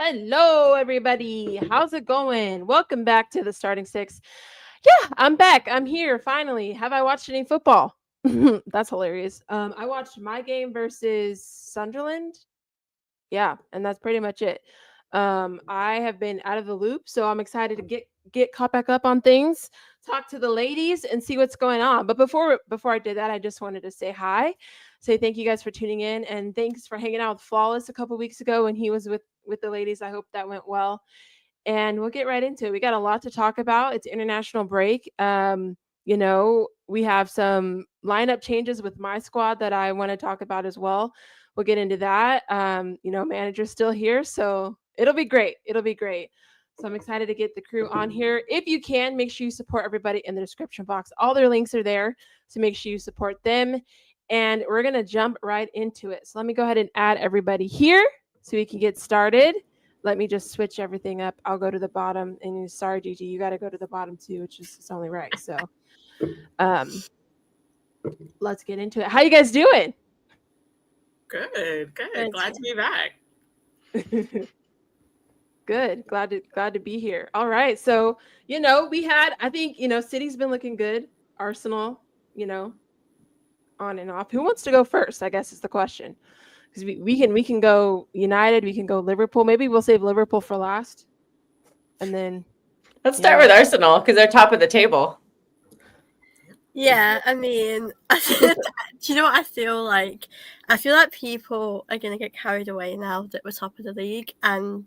Hello, everybody. How's it going? Welcome back to the Starting Six. Yeah, I'm back. I'm here finally. Have I watched any football? That's hilarious. I watched my game versus Sunderland. Yeah, and that's pretty much it. I have been out of the loop, so I'm excited to get caught back up on things, talk to the ladies, and see what's going on. But before I did that, I just wanted to say hi, say thank you guys for tuning in, and thanks for hanging out with Flawless a couple weeks ago when he was with the ladies. I hope that went well, and we'll get right into it. We got a lot to talk about. It's international break. We have some lineup changes with my squad that I want to talk about as well. We'll get into that. Manager's still here, so it'll be great. It'll be great. So I'm excited to get the crew on here. If you can, make sure you support everybody in the description box. All their links are there, so make sure you support them. And we're going to jump right into it. So let me go ahead and add everybody here so we can get started. Let me just switch everything up. I'll go to the bottom. And sorry, Gigi, you got to go to the bottom too, which is it's only right. So let's get into it. How you guys doing? Good. Glad to be back. Good. Glad to be here. All right. So, I think, City's been looking good. Arsenal, on and off. Who wants to go first, I guess is the question. Because we can go United, we can go Liverpool. Maybe we'll save Liverpool for last. And then let's start with Arsenal because they're top of the table. Yeah, I mean, do you know what I feel like? I feel like people are going to get carried away now that we're top of the league, and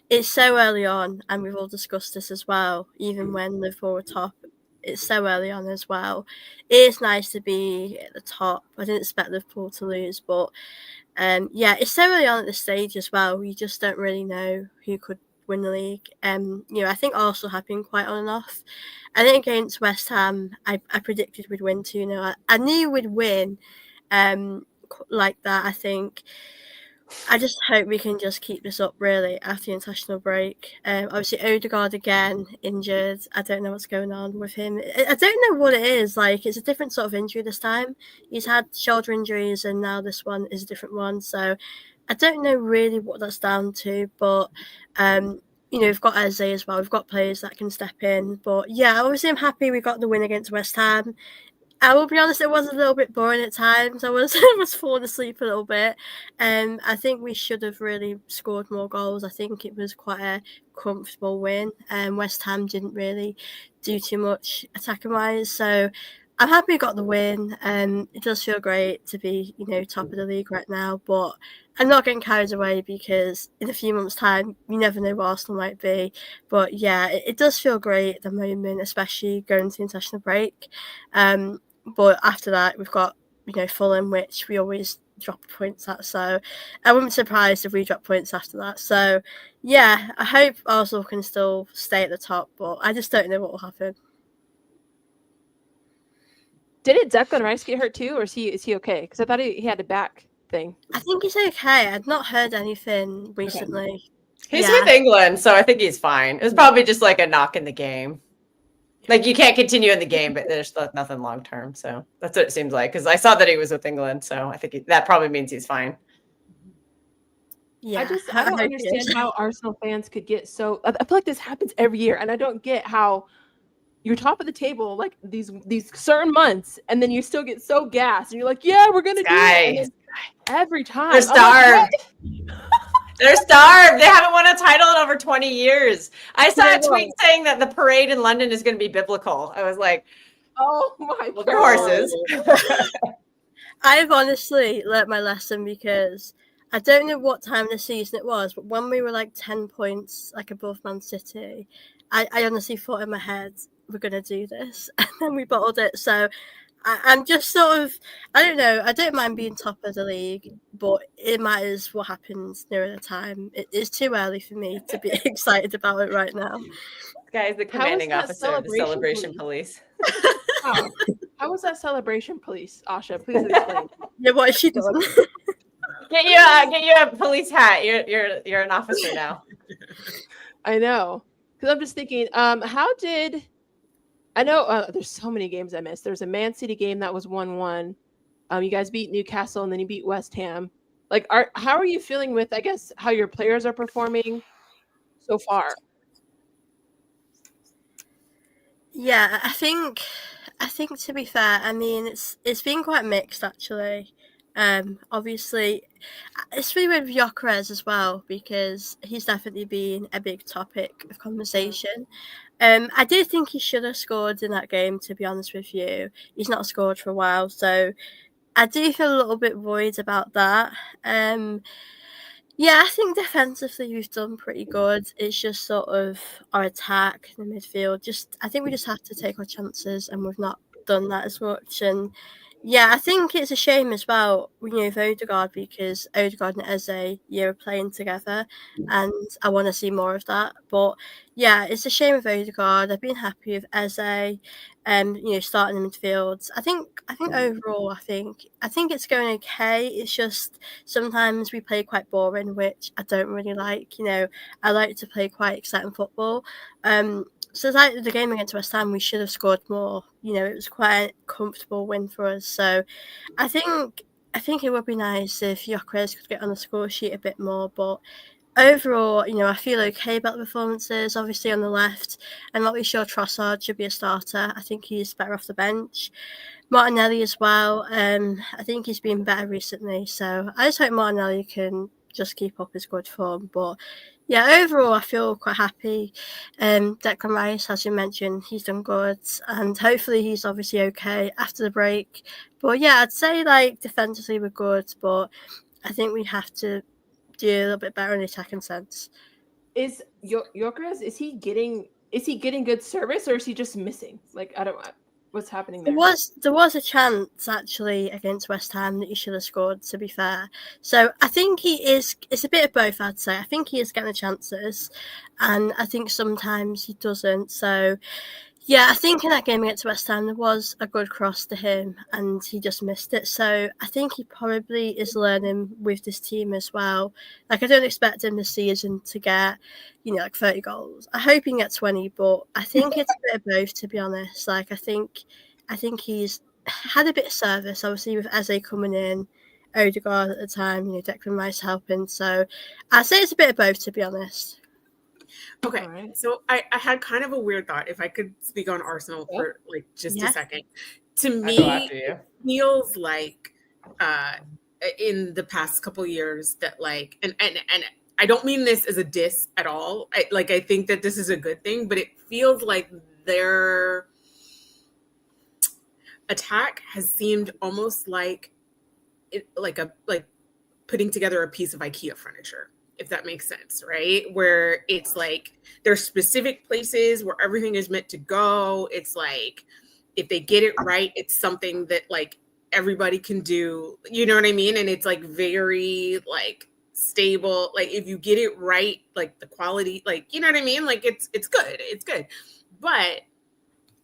it's so early on, and we've all discussed this as well, even when Liverpool were top, it's so early on as well. It is nice to be at the top. I didn't expect Liverpool to lose, but it's so early on at this stage as well. We just don't really know who could win the league. I think Arsenal have been quite on and off. I think against West Ham, I predicted we'd win 2-0. I knew we'd win like that, I think. I just hope we can just keep this up, really, after the international break. Obviously, Odegaard again, injured. I don't know what's going on with him. I don't know what it is. Like, it's a different sort of injury this time. He's had shoulder injuries, and now this one is a different one. So I don't know really what that's down to, but we've got Eze as well. We've got players that can step in. But yeah, obviously I'm happy we got the win against West Ham. I will be honest, it was a little bit boring at times. I was falling asleep a little bit. I think we should have really scored more goals. I think it was quite a comfortable win. West Ham didn't really do too much attacking wise. So I'm happy we got the win. It does feel great to be, top of the league right now. But I'm not getting carried away because in a few months' time, you never know where Arsenal might be. But yeah, it does feel great at the moment, especially going to the international break. But after that, we've got, Fulham, which we always drop points at. So I wouldn't be surprised if we drop points after that. So yeah, I hope Arsenal can still stay at the top, but I just don't know what will happen. Didn't Declan Rice get hurt too, or is he okay? Because I thought he had a back thing. I think he's okay. I've not heard anything recently. Okay. He's with England, so I think he's fine. It was probably just like a knock in the game. Like, you can't continue in the game, but there's nothing long term. So that's what it seems like. Because I saw that he was with England, so I think that probably means he's fine. Yeah, I don't understand how Arsenal fans could get so. I feel like this happens every year, and I don't get how you're top of the table like these certain months, and then you still get so gassed, and you're like, "Yeah, we're gonna do it." Every time they're starved. They're starved. They haven't won a title in over 20 years. I saw a tweet saying that the parade in London is going to be biblical. I was like, oh my God. Horses. I've honestly learnt my lesson because I don't know what time of the season it was, but when we were like 10 points like above Man City, I honestly thought in my head, we're going to do this. And then we bottled it. So I'm just sort of, I don't know, I don't mind being top of the league, but it matters what happens nearer the time. It's too early for me to be excited about it right now. This guy is the commanding officer of the celebration police. How was that celebration police, Asha? Please explain. Yeah, what has she done? Get you a police hat. You're an officer now. I know. Because I'm just thinking, I know there's so many games I missed. There's a Man City game that was 1-1. You guys beat Newcastle and then you beat West Ham. Like, how are you feeling with, I guess, how your players are performing? so far? Yeah, I think to be fair, I mean it's been quite mixed actually. Obviously, especially with Gyökeres as well because he's definitely been a big topic of conversation. I did think he should have scored in that game. To be honest with you, he's not scored for a while, so I do feel a little bit worried about that. Yeah, I think defensively we've done pretty good. It's just sort of our attack in the midfield. I think we just have to take our chances, and we've not done that as much. And yeah, I think it's a shame as well, with Odegaard because Odegaard and Eze, are playing together, and I want to see more of that. But yeah, it's a shame with Odegaard. I've been happy with Eze, starting in midfield. I think overall, I think it's going okay. It's just sometimes we play quite boring, which I don't really like. I like to play quite exciting football. So like the game against West Ham, we should have scored more. It was quite a comfortable win for us. So I think it would be nice if Gyökeres could get on the score sheet a bit more. But overall, I feel okay about the performances. Obviously on the left, I'm not really sure Trossard should be a starter. I think he's better off the bench. Martinelli as well. I think he's been better recently, so I just hope Martinelli can just keep up his good form. But yeah, overall, I feel quite happy. Declan Rice, as you mentioned, he's done good, and hopefully he's obviously okay after the break. But yeah, I'd say like defensively we're good, but I think we have to do a little bit better in the attacking sense. Is Gyökeres, is he getting good service or is he just missing? Like I don't what's happening there. There was a chance actually against West Ham that he should have scored, to be fair. So I think it's a bit of both, I'd say. I think he is getting the chances and I think sometimes he doesn't. So yeah, I think in that game against West Ham there was a good cross to him and he just missed it. So I think he probably is learning with this team as well. Like I don't expect him this season to get, like 30 goals. I hope he can get 20, but I think it's a bit of both, to be honest. Like I think he's had a bit of service, obviously with Eze coming in, Odegaard at the time, Declan Rice helping. So I'd say it's a bit of both, to be honest. Okay, right. So I had kind of a weird thought. If I could speak on Arsenal for like just a second. To me, it feels like in the past couple of years that like, and I don't mean this as a diss at all. I think that this is a good thing, but it feels like their attack has seemed almost like putting together a piece of IKEA furniture, if that makes sense, right? Where it's like there's specific places where everything is meant to go. It's like if they get it right, it's something that like everybody can do. You know what I mean? And it's like very like stable. Like if you get it right, like the quality, like you know what I mean? Like it's good. It's good. But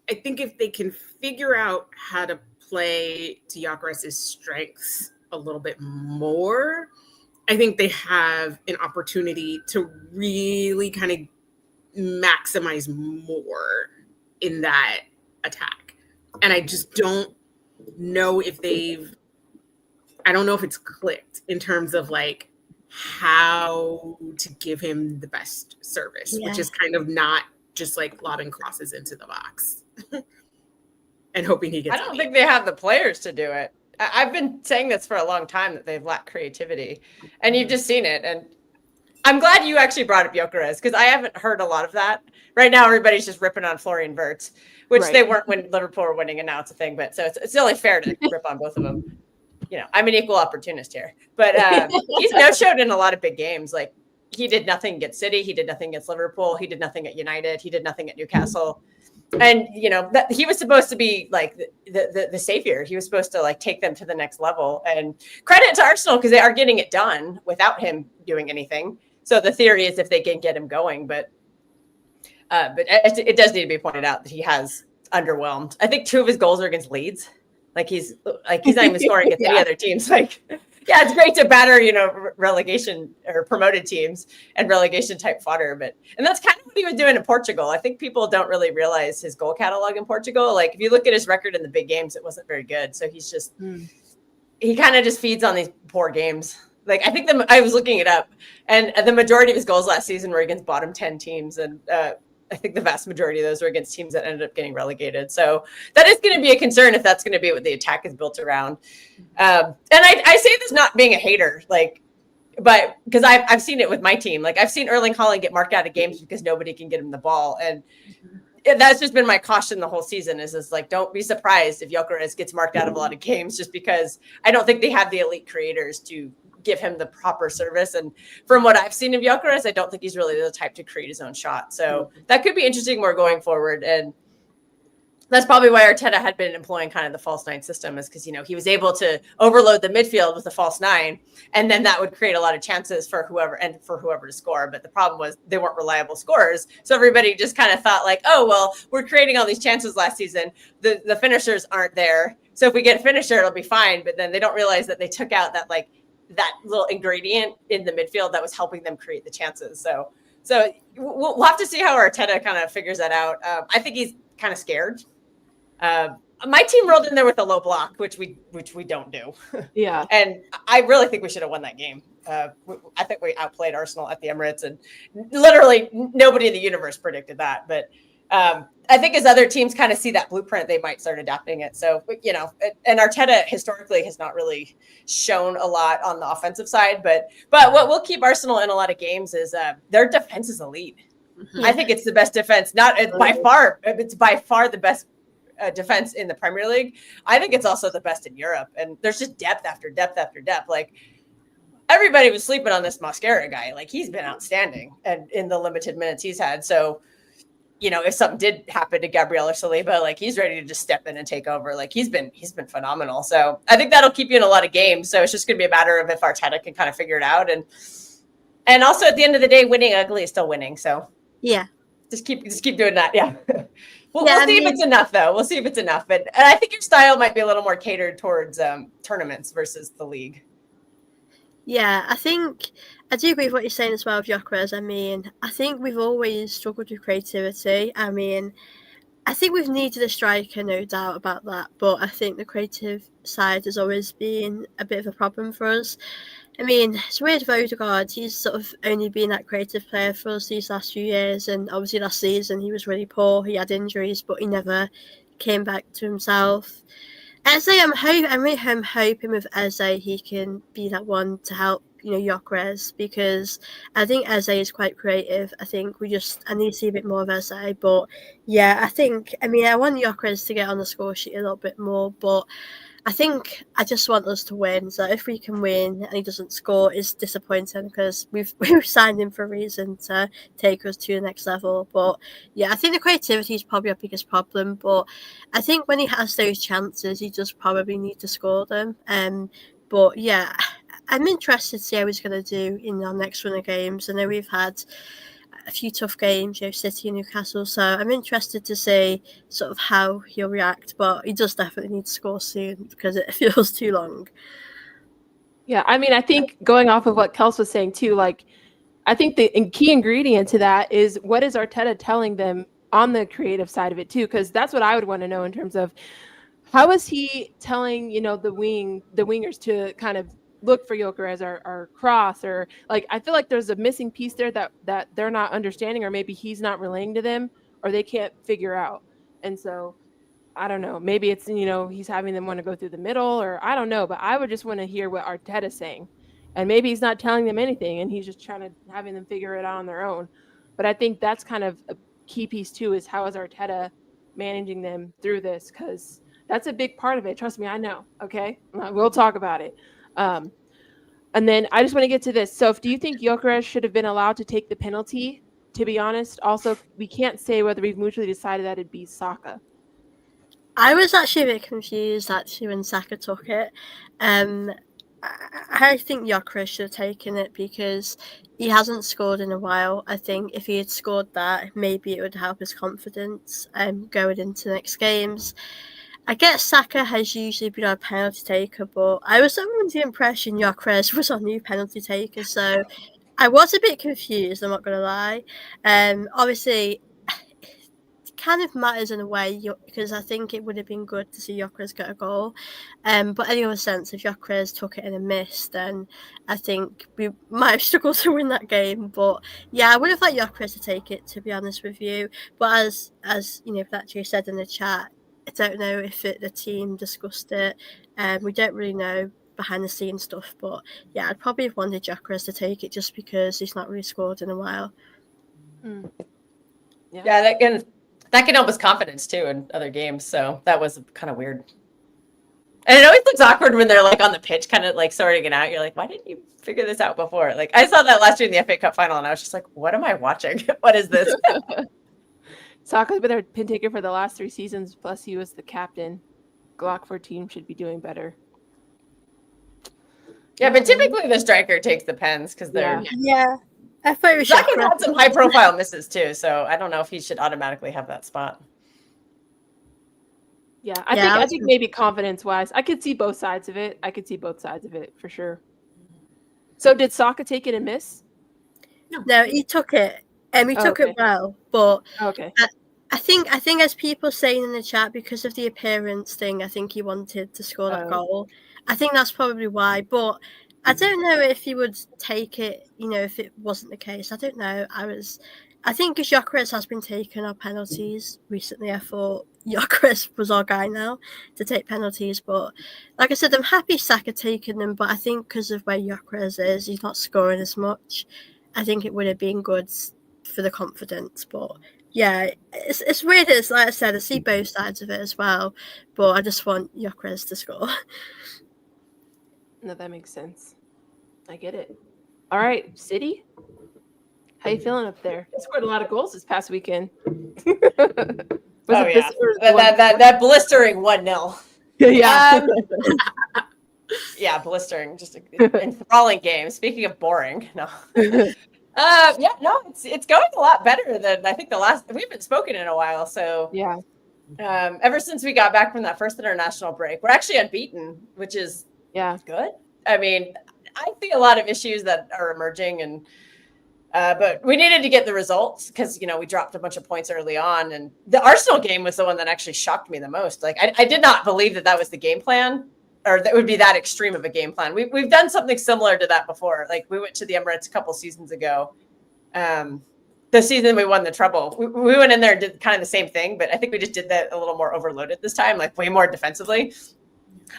I think if they can figure out how to play to Gyökeres' strengths a little bit more, I think they have an opportunity to really kind of maximize more in that attack. And I just don't know if I don't know if it's clicked in terms of like how to give him the best service, which is kind of not just like lobbing crosses into the box and hoping he gets. I don't think they have the players to do it. I've been saying this for a long time that they've lacked creativity, and you've just seen it. And I'm glad you actually brought up Gyökeres because I haven't heard a lot of that. Right now, everybody's just ripping on Florian Wirtz, which they weren't when Liverpool were winning, and now it's a thing. But so it's only fair to rip on both of them. I'm an equal opportunist here, but he's no-showed in a lot of big games. Like he did nothing against City, he did nothing against Liverpool, he did nothing at United, he did nothing at Newcastle. And that he was supposed to be like the savior. He was supposed to like take them to the next level. And credit to Arsenal because they are getting it done without him doing anything. So the theory is if they can get him going, but it does need to be pointed out that he has underwhelmed. I think 2 of his goals are against Leeds. Like he's not even scoring against any other teams. Like, yeah, it's great to batter, relegation or promoted teams and relegation type fodder. And that's kind of what he was doing in Portugal. I think people don't really realize his goal catalog in Portugal. Like if you look at his record in the big games, it wasn't very good. So he's just, he kind of just feeds on these poor games. Like I think I was looking it up, and the majority of his goals last season were against bottom 10 teams, and I think the vast majority of those were against teams that ended up getting relegated. So that is going to be a concern if that's going to be what the attack is built around. And I say this not being a hater, like, but because I've seen it with my team. Like I've seen Erling Haaland get marked out of games because nobody can get him the ball, and that's just been my caution the whole season. Is like, don't be surprised if Gyökeres gets marked out of a lot of games, just because I don't think they have the elite creators to give him the proper service. And from what I've seen of Gyökeres, I don't think he's really the type to create his own shot. So that could be interesting more going forward. And that's probably why Arteta had been employing kind of the false nine system, is because, you know, he was able to overload the midfield with a false nine, and then that would create a lot of chances for whoever to score. But the problem was they weren't reliable scorers. So everybody just kind of thought like, oh, well, we're creating all these chances last season. The finishers aren't there. So if we get a finisher, it'll be fine. But then they don't realize that they took out that little ingredient in the midfield that was helping them create the chances. So we'll have to see how Arteta kind of figures that out. I think he's kind of scared. My team rolled in there with a low block, which we don't do. Yeah. And I really think we should have won that game. I think we outplayed Arsenal at the Emirates, and literally nobody in the universe predicted that. But I think as other teams kind of see that blueprint, they might start adapting it. So, you know, and Arteta historically has not really shown a lot on the offensive side. But what will keep Arsenal in a lot of games is their defense is elite. I think it's the best defense, by far. It's by far the best defense in the Premier League. I think it's also the best in Europe. And there's just depth after depth after depth. Like everybody was sleeping on this Mosquera guy. Like he's been outstanding and in the limited minutes he's had. So, you know, if something did happen to Gabriel or Saliba, like he's ready to just step in and take over. Like he's been phenomenal. So I think that'll keep you in a lot of games. So it's just going to be a matter of if Arteta can kind of figure it out. And also at the end of the day, winning ugly is still winning. So yeah, just keep doing that. Yeah. We'll see if it's enough, though. We'll see if it's enough. And I think your style might be a little more catered towards tournaments versus the league. Yeah, I think I do agree with what you're saying as well with Gyökeres. I mean, I think we've always struggled with creativity. I mean, I think we've needed a striker, no doubt about that. But I think the creative side has always been a bit of a problem for us. I mean, it's weird with Odegaard. He's sort of only been that creative player for us these last few years. And obviously last season he was really poor. He had injuries, but he never came back to himself. Eze, I'm hoping with Eze he can be that one to help, you know, Gyökeres, because I think Eze is quite creative. I think I need to see a bit more of Eze. But yeah, I want Gyökeres to get on the score sheet a little bit more, but I think I just want us to win. So if we can win and he doesn't score, it's disappointing because we've signed him for a reason to take us to the next level. But yeah, I think the creativity is probably our biggest problem. But I think when he has those chances, he just probably need to score them. But yeah, I'm interested to see how he's going to do in our next run of games. I know we've had a few tough games, you know, City and Newcastle. So I'm interested to see sort of how he'll react. But he does definitely need to score soon because it feels too long. Yeah, I mean, I think going off of what Kels was saying too, like, I think the key ingredient to that is what is Arteta telling them on the creative side of it too, because that's what I would want to know in terms of how is he telling, you know, the wingers to kind of look for Gyökeres or cross, or like I feel like there's a missing piece there that they're not understanding, or maybe he's not relaying to them, or they can't figure out. And so I don't know, maybe it's, you know, he's having them want to go through the middle, or I don't know, but I would just want to hear what Arteta's saying. And maybe he's not telling them anything and he's just trying to having them figure it out on their own. But I think that's kind of a key piece too, is how is Arteta managing them through this, because that's a big part of it. Trust me, I know. Okay, we'll talk about it. And then I just want to get to this. So do you think Gyökeres should have been allowed to take the penalty, to be honest? Also, we can't say whether we've mutually decided that it'd be Saka. I was actually a bit confused actually when Saka took it. I think Gyökeres should have taken it because he hasn't scored in a while. I think if he had scored that, maybe it would help his confidence going into the next games. I guess Saka has usually been our penalty taker, but I was under the impression Gyökeres was our new penalty taker, so I was a bit confused, I'm not going to lie. Obviously, kind of matters in a way because I think it would have been good to see Gyökeres get a goal. But in the other sense, if Gyökeres took it in and missed, then I think we might have struggled to win that game. But yeah, I would have liked Gyökeres to take it, to be honest with you. But as you know, Fletcher said in the chat, I don't know if the team discussed it. We don't really know behind the scenes stuff, but yeah, I'd probably have wanted Gyökeres to take it just because he's not really scored in a while. Yeah, that can help his confidence too in other games. So that was kind of weird. And it always looks awkward when they're like on the pitch, kind of like sorting it out. You're like, why didn't you figure this out before? Like I saw that last year in the FA Cup final, and I was just like, what am I watching? What is this? Saka's been their pin taker for the last 3 seasons. Plus, he was the captain. Glock team should be doing better. Yeah, but typically the striker takes the pens because they're yeah. I thought it was Saka's had some high-profile misses too, so I don't know if he should automatically have that spot. Yeah, I think maybe confidence-wise, I could see both sides of it. For sure. So did Saka take it and miss? No, he took it. He took it well, but okay. I think as people saying in the chat, because of the appearance thing, I think he wanted to score that goal. I think that's probably why, but I don't know if he would take it, if it wasn't the case. I don't know. I think Gyökeres has been taking our penalties recently. I thought Gyökeres was our guy now to take penalties, but like I said, I'm happy Saka taking them, but I think because of where Gyökeres is, he's not scoring as much. I think it would have been good for the confidence, but yeah, it's weird. It's like I said, I see both sides of it as well, but I just want Gyökeres to score. No, that makes sense. I get it. All right, City. How you feeling up there? You scored a lot of goals this past weekend. That blistering 1-0. Yeah. Yeah, blistering. Just an enthralling game. Speaking of boring, no. It's going a lot better than I think we haven't spoken in a while. So yeah. Ever since we got back from that first international break, we're actually unbeaten, which is good. I mean, I see a lot of issues that are emerging, but we needed to get the results because we dropped a bunch of points early on, and the Arsenal game was the one that actually shocked me the most. Like I did not believe that was the game plan, or that would be that extreme of a game plan. We've done something similar to that before. Like we went to the Emirates a couple seasons ago. The season we won the treble, we went in there and did kind of the same thing, but I think we just did that a little more overloaded this time, like way more defensively.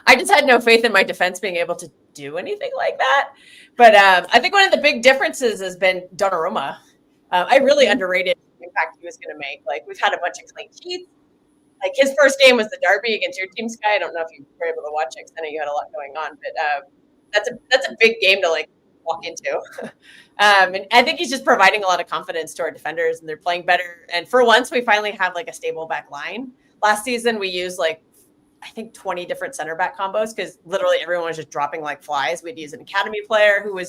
I just had no faith in my defense being able to do anything like that. But I think one of the big differences has been Donnarumma. I really underrated the impact he was going to make. Like we've had a bunch of clean sheets. Like his first game was the derby against your team, Sky. I don't know if you were able to watch it because I know you had a lot going on, but that's a big game to like walk into. And I think he's just providing a lot of confidence to our defenders, and they're playing better. And for once, we finally have like a stable back line. Last season, we used I think 20 different center back combos because literally everyone was just dropping like flies. We'd use an academy player who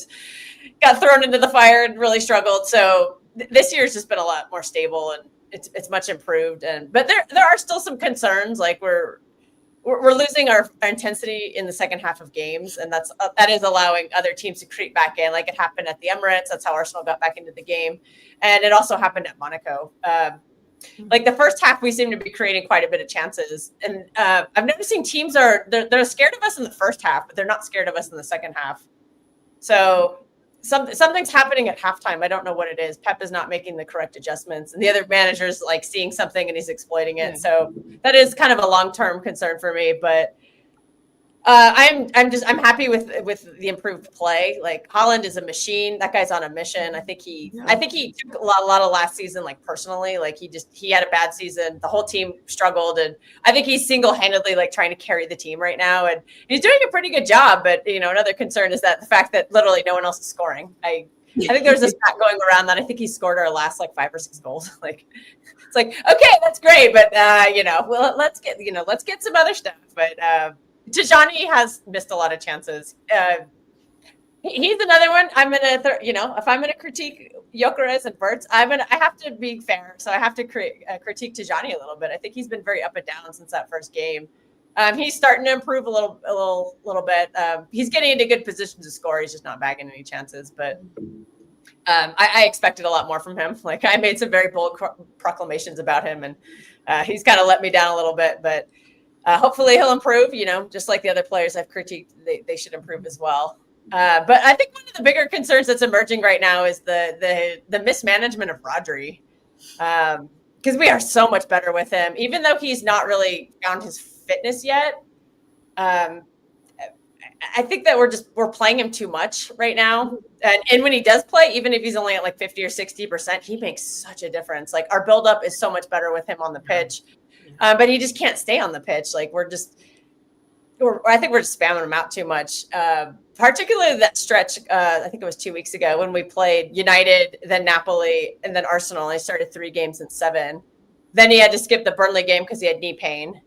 got thrown into the fire and really struggled. So this year's just been a lot more stable, and it's much improved. But there are still some concerns. Like we're losing our intensity in the second half of games, and that is allowing other teams to creep back in. Like it happened at the Emirates. That's how Arsenal got back into the game, and it also happened at Monaco. Like the first half, we seem to be creating quite a bit of chances, and I'm noticing teams they're scared of us in the first half, but they're not scared of us in the second half. So something's happening at halftime. I don't know what it is. Pep is not making the correct adjustments, and the other manager's like seeing something and he's exploiting it. So that is kind of a long-term concern for me, but I'm happy with the improved play. Like Haaland is a machine. That guy's on a mission. I think he took a lot of last season like personally. Like he had a bad season. The whole team struggled, and I think he's single-handedly like trying to carry the team right now, and he's doing a pretty good job. But another concern is that the fact that literally no one else is scoring. I think there's this stat going around that I think he scored our last like 5 or 6 goals. Like it's like, okay, that's great, but well, let's get some other stuff. But Tijani has missed a lot of chances. He's another one. I'm gonna, if I'm gonna critique Gyökeres and Wirtz, I have to be fair. So I have to critique Tijani a little bit. I think he's been very up and down since that first game. He's starting to improve a little bit. He's getting into good positions to score. He's just not bagging any chances. But I expected a lot more from him. Like I made some very bold proclamations about him, and he's kind of let me down a little bit. But hopefully he'll improve. Just like the other players I've critiqued, they should improve as well. But I think one of the bigger concerns that's emerging right now is the mismanagement of Rodri, because we are so much better with him, even though he's not really found his fitness yet. I think that we're playing him too much right now. And when he does play, even if he's only at like 50 or 60%, he makes such a difference. Like our buildup is so much better with him on the pitch. But he just can't stay on the pitch. Like I think we're just spamming him out too much. Particularly that stretch, I think it was 2 weeks ago when we played United, then Napoli, and then Arsenal. He started 3 games in 7. Then he had to skip the Burnley game because he had knee pain.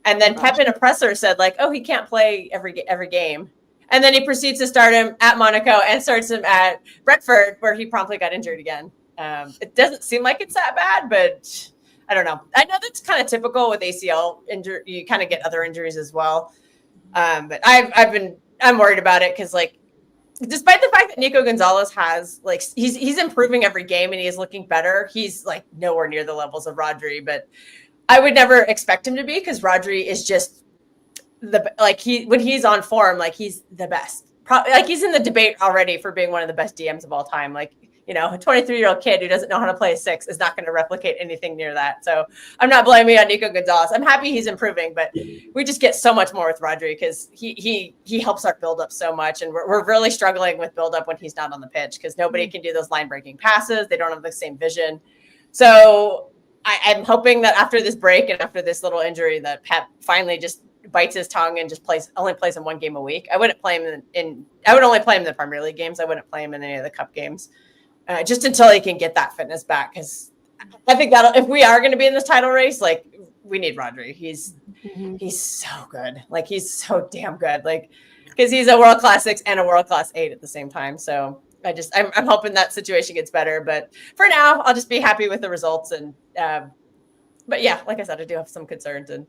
And then Pep in a presser said, like, oh, he can't play every game. And then he proceeds to start him at Monaco and starts him at Brentford, where he promptly got injured again. It doesn't seem like it's that bad, but I don't know. I know that's kind of typical with ACL injury. You kind of get other injuries as well. But I'm worried about it because, like, despite the fact that Nico Gonzalez has, like, he's improving every game and he is looking better, he's, like, nowhere near the levels of Rodri. But I would never expect him to be because Rodri is just when he's on form, like he's the best. Like he's in the debate already for being one of the best DMs of all time. Like, a 23-year-old kid who doesn't know how to play a 6 is not going to replicate anything near that. So I'm not blaming on Nico Gonzalez. I'm happy he's improving, but we just get so much more with Rodri because he helps our buildup so much. And we're really struggling with buildup when he's not on the pitch because nobody can do those line breaking passes. They don't have the same vision. So I'm hoping that after this break and after this little injury that Pep finally just bites his tongue and just only plays him 1 game a week. I wouldn't play him I would only play him in the Premier League games. I wouldn't play him in any of the cup games just until he can get that fitness back. Because I think that if we are going to be in this title race, like we need Rodri. He's so good. Like he's so damn good. Like because he's a world-class 6 and a world-class 8 at the same time. So I'm hoping that situation gets better, but for now I'll just be happy with the results. And but yeah, like I said, I do have some concerns, and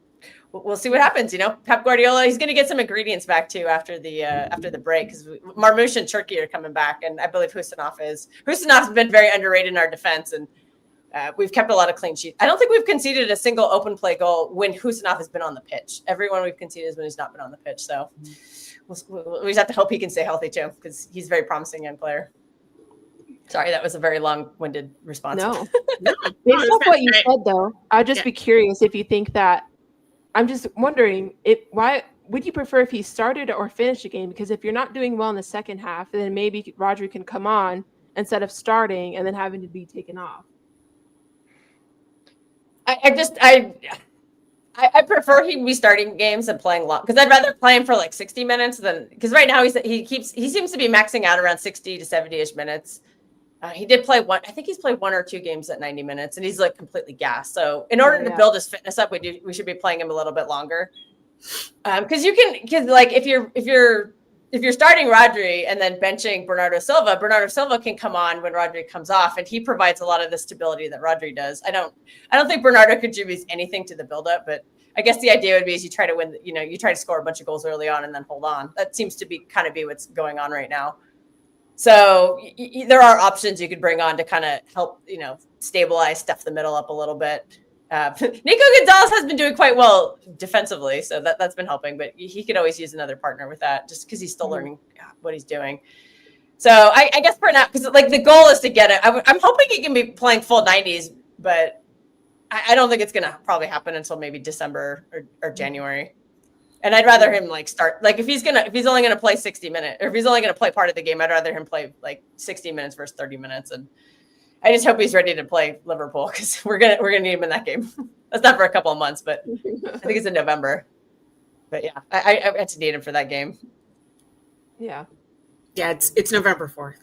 we'll see what happens. Pep Guardiola, he's going to get some ingredients back too after the break because Marmoush and Turkey are coming back, and I believe Husanov's been very underrated in our defense, and we've kept a lot of clean sheets. I don't think we've conceded a single open play goal when Husanov has been on the pitch. Everyone we've conceded is when he's not been on the pitch. So. We just have to hope he can stay healthy too, because he's a very promising young player. Sorry, that was a very long-winded response. No. Based off what you said, though, I'd just be curious if you think that. I'm just wondering why would you prefer if he started or finished the game? Because if you're not doing well in the second half, then maybe Rodri can come on instead of starting and then having to be taken off. I prefer he be starting games and playing long because I'd rather play him for like 60 minutes than because right now he seems to be maxing out around 60 to 70-ish minutes. He did play one. I think he's played 1 or 2 games at 90 minutes, and he's like completely gassed. So in order to build his fitness up, we should be playing him a little bit longer. Because like if you're starting Rodri and then benching Bernardo Silva can come on when Rodri comes off, and he provides a lot of the stability that Rodri does. I don't think Bernardo contributes anything to the buildup, but I guess the idea would be is you try to win, you try to score a bunch of goals early on and then hold on. That seems to be what's going on right now. So there are options you could bring on to kind of help, stabilize, stuff the middle up a little bit. Nico Gonzalez has been doing quite well defensively, so that's been helping, but he could always use another partner with that just because he's still learning what he's doing. So I guess for now, because like the goal is to get it. I'm hoping he can be playing full 90s, but I don't think it's going to probably happen until maybe December or January. And I'd rather him like start, like if he's only going to play 60 minutes, or if he's only going to play part of the game, I'd rather him play like 60 minutes versus 30 minutes. And I just hope he's ready to play Liverpool because we're gonna need him in that game. That's not for a couple of months, but I think it's in November. But yeah, I had to need him for that game. Yeah. Yeah, it's November 4th.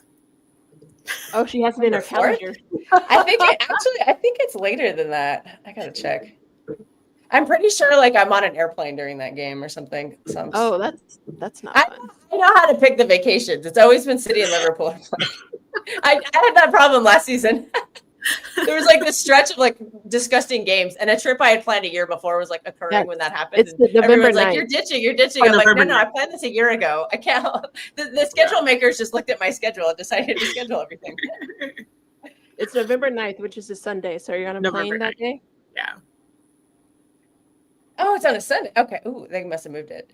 Oh, she has it in her calendar. I think it's later than that. I gotta check. I'm pretty sure like I'm on an airplane during that game or something. Oh, that's not fun. I know how to pick the vacations. It's always been City and Liverpool. I had that problem last season. there was like this stretch of like disgusting games, and a trip I had planned a year before was like occurring when that happened. It's the November Everyone's 9th. like, you're ditching. I'm like, no, I planned this a year ago. I can't. The schedule makers just looked at my schedule and decided to schedule everything. It's November 9th, which is a Sunday. So you're on a plane that day? Yeah. Oh, it's on a Sunday. Okay. Ooh, they must have moved it.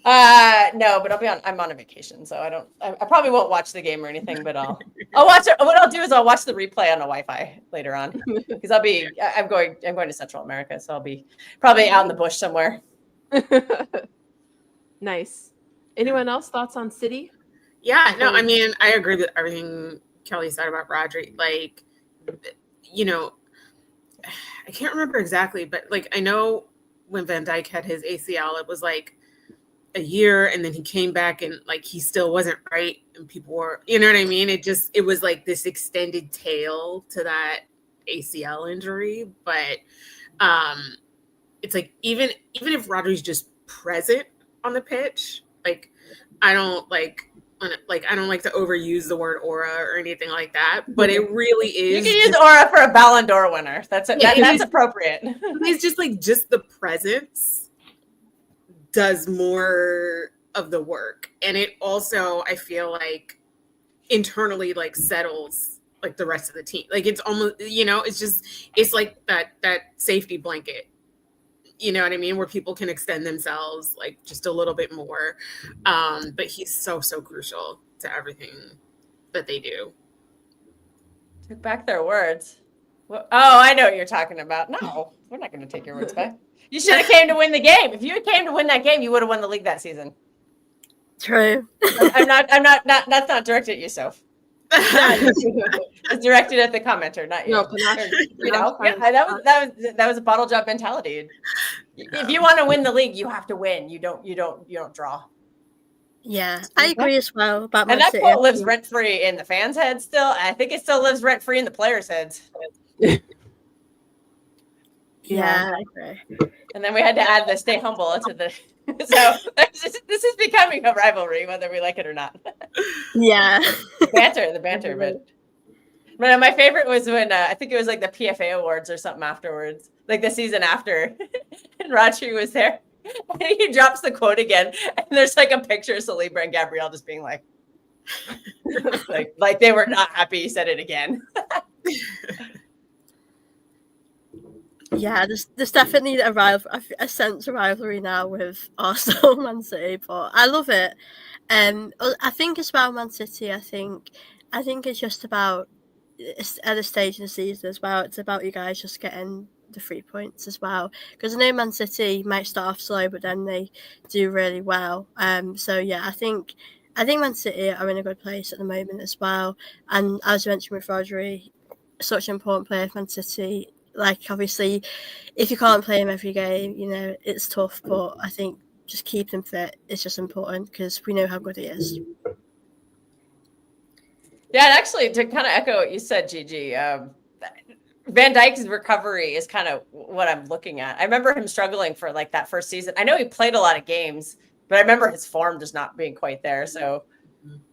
No, but I'm on a vacation, so I probably won't watch the game or anything, but I'll watch it. What I'll do is I'll watch the replay on a Wi-Fi later on, because I'm going to Central America, so I'll be probably out in the bush somewhere. Nice. Anyone else thoughts on City? Yeah, no, I mean, I agree with everything Kelly said about Rodri. Like, you know, I can't remember exactly, but like I know when Van Dijk had his ACL, it was like a year, and then he came back and like he still wasn't right, and people were, you know what I mean? It was like this extended tail to that ACL injury. But it's like even if Rodri's just present on the pitch, like I don't like to overuse the word aura or anything like that, but it really is. You can use aura for a Ballon d'Or winner. That's appropriate. It's just the presence does more of the work, and it also, I feel like, internally like settles like the rest of the team. Like it's almost, it's like that safety blanket, you know what I mean, where people can extend themselves like just a little bit more. But he's so crucial to everything that they do. Took back their words. Oh, I know what you're talking about. No, we're not going to take your words back. You should have came to win the game. If you came to win that game, you would have won the league that season. True. I'm not. That's not directed at you, Soph. It's directed at the commenter, not you. No, that was a bottle job mentality. If you want to win the league, you have to win. You don't draw. Yeah, I agree as well about Man Man that City. quote lives rent free in the fans' heads still. I think it still lives rent free in the players' heads. Yeah, I agree. And then we had to add the stay humble to the. So this is becoming a rivalry, whether we like it or not. Yeah. The banter, but my favorite was when I think it was like the PFA awards or something afterwards, like the season after, and Rodri was there, and he drops the quote again, and there's like a picture of Saliba and Gabrielle just being like they were not happy he said it again. Yeah, there's definitely a sense of rivalry now with Arsenal and Man City, but I love it. I think it's about Man City. I think it's just about, it's at a stage in the season as well. It's about you guys just getting the 3 points as well, because I know Man City might start off slow, but then they do really well. So yeah, I think Man City are in a good place at the moment as well. And as you mentioned with Rodri, such an important player for Man City. Like, obviously, if you can't play him every game, it's tough. But I think just keeping him fit is just important, because we know how good he is. Yeah, and actually, to kind of echo what you said, Gigi, Van Dijk's recovery is kind of what I'm looking at. I remember him struggling for like that first season. I know he played a lot of games, but I remember his form just not being quite there. So,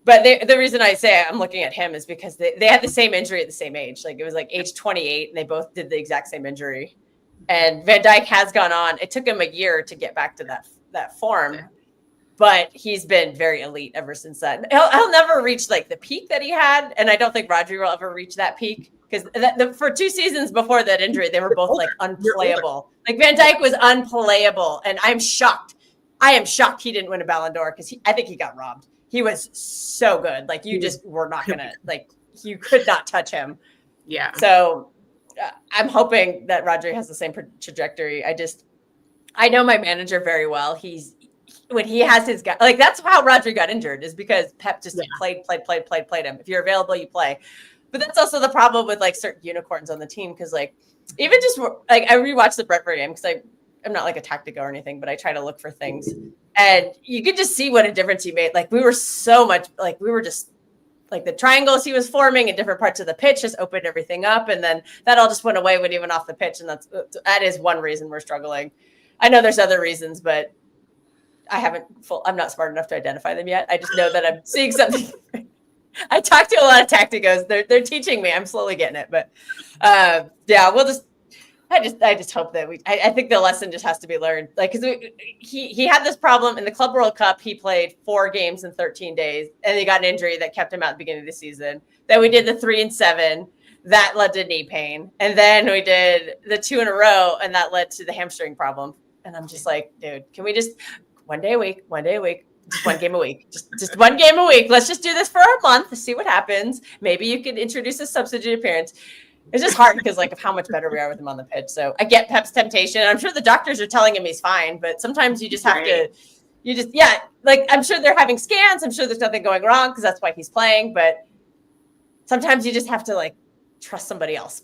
but the reason I say I'm looking at him is because they had the same injury at the same age. Like it was like age 28, and they both did the exact same injury. And Van Dijk has gone on. It took him a year to get back to that form, but he's been very elite ever since that. He'll never reach like the peak that he had, and I don't think Rodri will ever reach that peak, because for 2 seasons before that injury, they were both like unplayable. Like Van Dijk was unplayable, and I am shocked he didn't win a Ballon d'Or, because I think he got robbed. He was so good. Like you just were not gonna you could not touch him. Yeah. So I'm hoping that Rodri has the same trajectory. I know my manager very well. When he has his guy, like that's how Rodri got injured, is because Pep just played him. If you're available, you play. But that's also the problem with like certain unicorns on the team, because like even just like I rewatched the Brentford game, because I'm not like a tactico or anything, but I try to look for things, and you could just see what a difference he made. Like we were just like the triangles he was forming in different parts of the pitch just opened everything up, and then that all just went away when he went off the pitch, and that is one reason we're struggling. I know there's other reasons, but I'm not smart enough to identify them yet. I just know that I'm seeing something. I talk to a lot of tacticos. They're teaching me. I'm slowly getting it, but yeah, we'll just. I just hope that I think the lesson just has to be learned. Like, because he had this problem in the Club World Cup. He played 4 games in 13 days, and he got an injury that kept him out at the beginning of the season. Then we did the 3 and 7. That led to knee pain. And then we did the 2 in a row, and that led to the hamstring problem. And I'm just like, dude, can we just one day a week, just 1 game a week, just 1 game a week. Let's just do this for a month to see what happens. Maybe you could introduce a substitute appearance. It's just hard because like of how much better we are with him on the pitch. So I get Pep's temptation. I'm sure the doctors are telling him he's fine, but sometimes you just have to, like I'm sure they're having scans. I'm sure there's nothing going wrong because that's why he's playing. But sometimes you just have to like trust somebody else.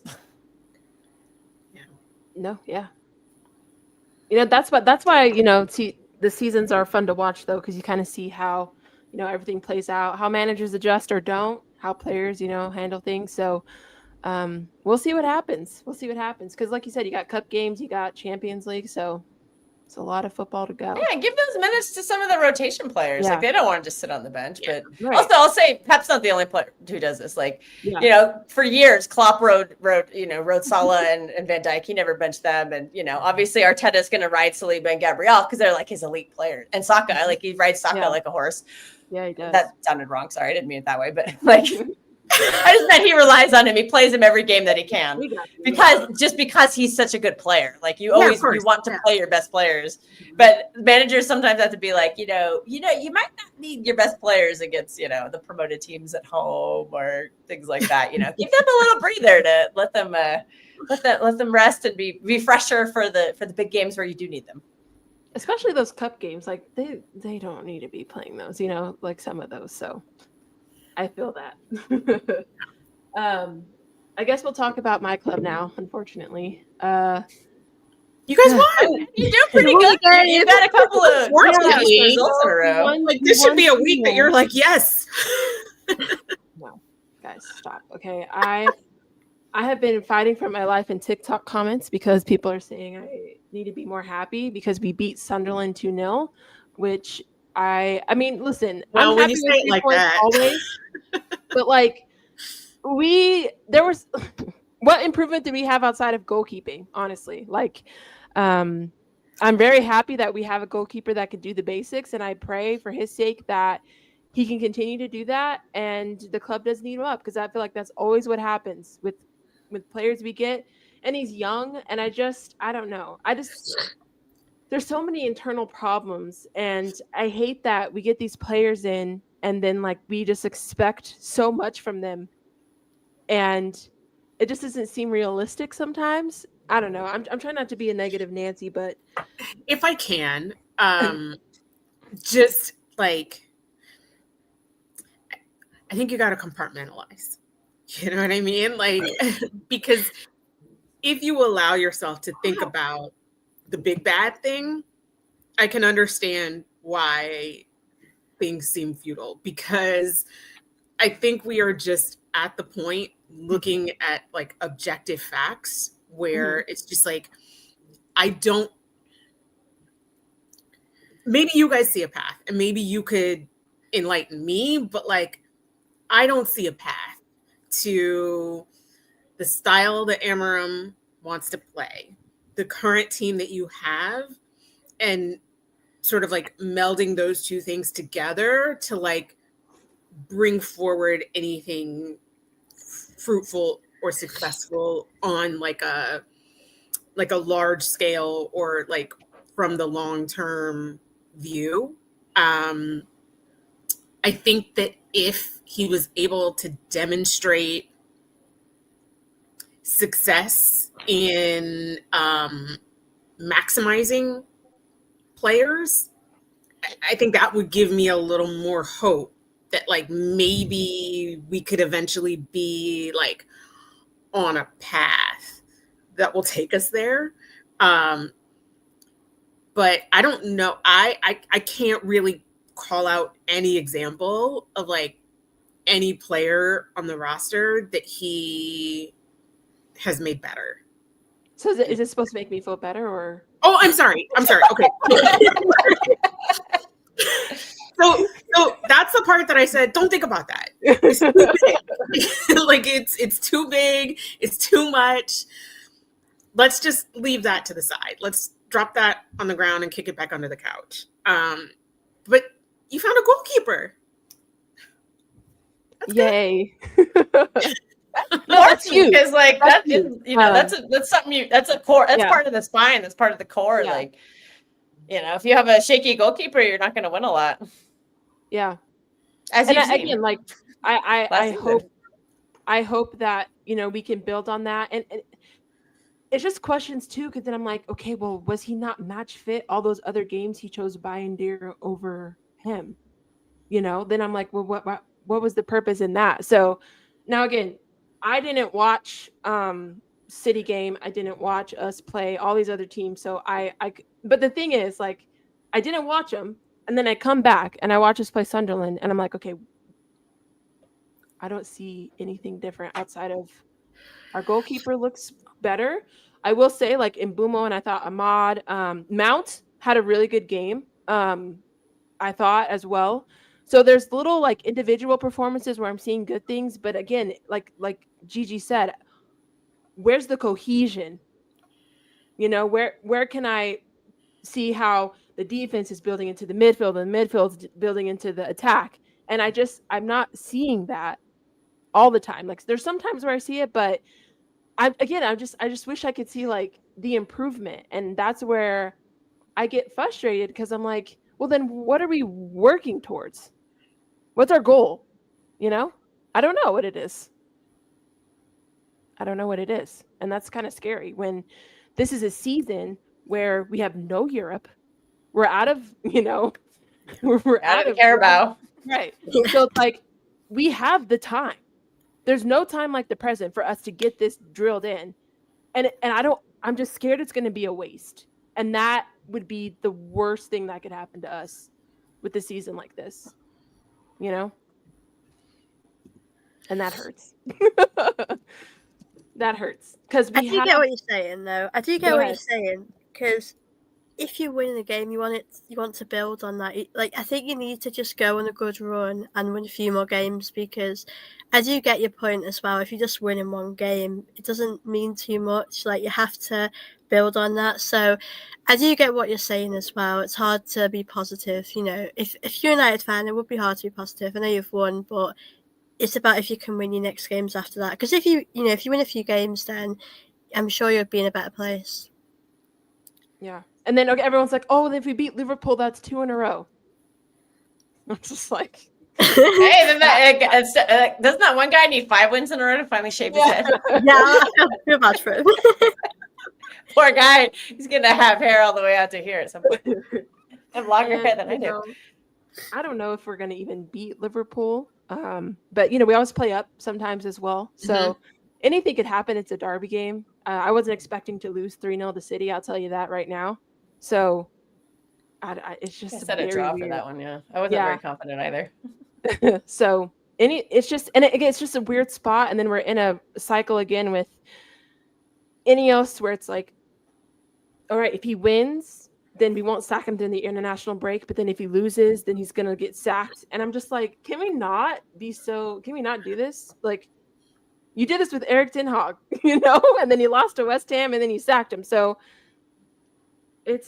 Yeah. That's why the seasons are fun to watch though, because you kind of see how everything plays out, how managers adjust or don't, how players handle things. So. We'll see what happens. Because like you said, you got cup games, you got Champions League, so it's a lot of football to go. Yeah, give those minutes to some of the rotation players. Yeah. Like they don't want to just sit on the bench. Yeah. But Right. also, I'll say Pep's not the only player who does this. Like for years, Klopp rode Salah and Van Dijk. He never benched them, and obviously Arteta's going to ride Saliba and Gabriel because they're like his elite players. And Saka, like he rides Saka like a horse. Yeah, he does. That sounded wrong. Sorry, I didn't mean it that way. But like. I just meant he relies on him. He plays him every game that he can because he's such a good player. Like you always you want to play your best players, but managers sometimes have to be like, you might not need your best players against the promoted teams at home or things like that. Give them a little breather to let them rest and be fresher for the big games where you do need them. Especially those cup games, like they don't need to be playing those, like some of those. So. I feel that. I guess we'll talk about my club now, unfortunately. You guys won. You do pretty good. You got a couple of results in a row. Like this should be a week that you're like, yes. No, guys, stop. Okay. I have been fighting for my life in TikTok comments because people are saying I need to be more happy because we beat Sunderland 2-0, which I mean, listen. Well, I'm when happy you say it like that, always, but like what improvement did we have outside of goalkeeping? Honestly, like, I'm very happy that we have a goalkeeper that can do the basics, and I pray for his sake that he can continue to do that, and the club doesn't need him up because I feel like that's always what happens with players we get, and he's young, and I don't know, there's so many internal problems, and I hate that we get these players in and then like we just expect so much from them and it just doesn't seem realistic sometimes. I don't know. I'm trying not to be a negative Nancy, but if I can, just like I think you got to compartmentalize. You know what I mean? Like because if you allow yourself to think about the big bad thing, I can understand why things seem futile because I think we are just at the point looking at like objective facts where it's just like, maybe you guys see a path and maybe you could enlighten me, but like, I don't see a path to the style that Amarim wants to play, the current team that you have, and sort of like melding those two things together to like bring forward anything fruitful or successful on like a large scale or like from the long-term view. I think that if he was able to demonstrate success in maximizing players, I think that would give me a little more hope that like maybe we could eventually be like on a path that will take us there. But I don't know. I can't really call out any example of like any player on the roster that he has made better. So is it supposed to make me feel better or? Oh, I'm sorry. Okay. So that's the part that I said, don't think about that. is too big. Like it's too big. It's too much. Let's just leave that to the side. Let's drop that on the ground and kick it back under the couch. But you found a goalkeeper. That's Yay. No, that's huge because like that's that's something that's a core, that's part of the spine, that's part of the core. Like, if you have a shaky goalkeeper, you're not going to win a lot. Yeah. As and again, like I hope that we can build on that, and it's just questions too, because then I'm like, okay, well, was he not match fit all those other games he chose Bayern over him? Then I'm like, well, what was the purpose in that? So now again, I didn't watch City game. I didn't watch us play all these other teams. So but the thing is, like, I didn't watch them, and then I come back and I watch us play Sunderland, and I'm like, okay, I don't see anything different outside of our goalkeeper looks better. I will say, like, in Mbumo, and I thought Ahmad, Mount had a really good game. I thought as well. So there's little like individual performances where I'm seeing good things, but again, like Gigi said, where's the cohesion? Where can I see how the defense is building into the midfield and the midfield's building into the attack? And I'm not seeing that all the time. Like, there's some times where I see it, but I just wish I could see like the improvement. And that's where I get frustrated, because I'm like, well, then what are we working towards? What's our goal? I don't know what it is. And that's kind of scary when this is a season where we have no Europe. We're out of, we're out of Carabao. Right. So it's like, we have the time. There's no time like the present for us to get this drilled in. And I'm just scared it's going to be a waste. And that would be the worst thing that could happen to us with a season like this. And that hurts. That hurts, because I do get what you're saying, though. I do get what you're saying, because if you win the game, you want to build on that. Like, I think you need to just go on a good run and win a few more games, because I do get your point as well. If you just win in one game, it doesn't mean too much. Like, you have to build on that. So I do get what you're saying as well. It's hard to be positive. If you're a United fan, it would be hard to be positive. I know you've won, but it's about if you can win your next games after that. Because if you win a few games, then I'm sure you'll be in a better place. Yeah. And then everyone's like, oh, if we beat Liverpool, that's 2 in a row. I'm just like, hey, then doesn't that one guy need 5 wins in a row to finally shave his head? Yeah, I feel bad for him. Poor guy. He's going to have hair all the way out to here at some point. I have longer hair than I do. I don't know if we're going to even beat Liverpool. But, we always play up sometimes as well. So anything could happen. It's a derby game. I wasn't expecting to lose 3-0 to City. I'll tell you that right now. So it's just a draw weird for that one. Yeah, I wasn't very confident either. So it's just a weird spot, and then we're in a cycle again with Ineos, where it's like, all right, if he wins, then we won't sack him during the international break. But then if he loses, then he's gonna get sacked. And I'm just like, can we not do this? Like, you did this with Erik ten Hag, and then he lost to West Ham, and then you sacked him. So I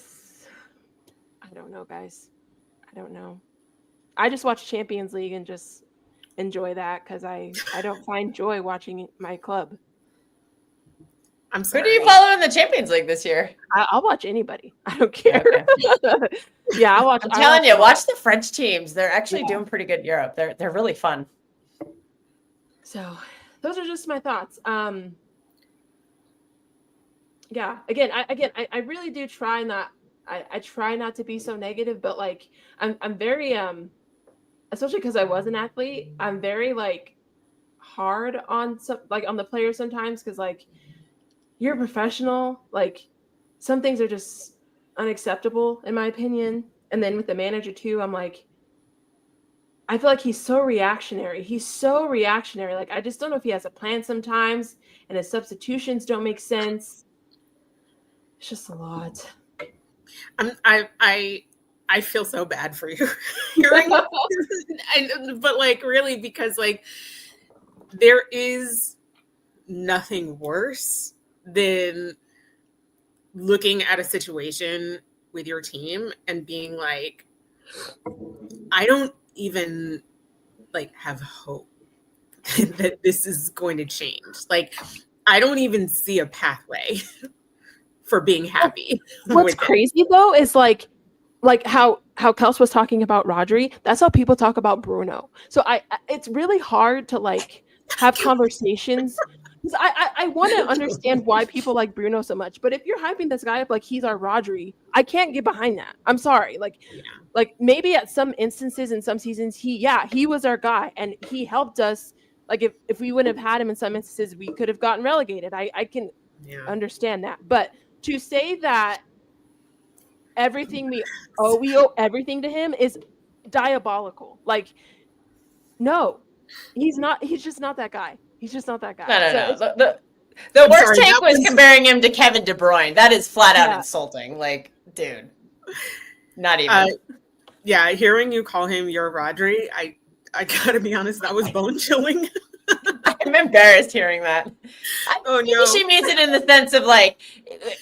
don't know, guys. I don't know. I just watch Champions League and just enjoy that, because I don't find joy watching my club. I'm sorry. Who do you follow in the Champions League this year? I'll watch anybody. I don't care. Okay. Yeah, I'll watch. I'm telling you, watch the French teams. They're actually doing pretty good in Europe. They're really fun. So those are just my thoughts. Yeah. Again, I really do try not. I try not to be so negative, but like I'm very especially because I was an athlete, I'm very like hard on on the players sometimes, because like, you're a professional, like some things are just unacceptable in my opinion. And then with the manager too, I'm like, I feel like he's so reactionary. Like, I just don't know if he has a plan sometimes, and his substitutions don't make sense. It's just a lot. I feel so bad for you. Hearing but like really because like there is nothing worse than looking at a situation with your team and being like, I don't even like have hope that this is going to change. Like, I don't even see a pathway for being happy. What's crazy though is like how Kels was talking about Rodri. That's how people talk about Bruno. So it's really hard to like have conversations. I want to understand why people like Bruno so much, but if you're hyping this guy up like he's our Rodri, I can't get behind that. I'm sorry. Like maybe at some instances in some seasons, he was our guy and he helped us. Like if we wouldn't have had him in some instances, we could have gotten relegated. I can understand that. But to say that we owe everything to him is diabolical. Like, no, he's not. He's just not that guy. He's just not that guy. No. The worst take was comparing him to Kevin De Bruyne. That is flat out insulting. Like, dude, not even. Hearing you call him your Rodri, I gotta be honest, that was bone chilling. I'm embarrassed hearing that. Oh no. She means it in the sense of like,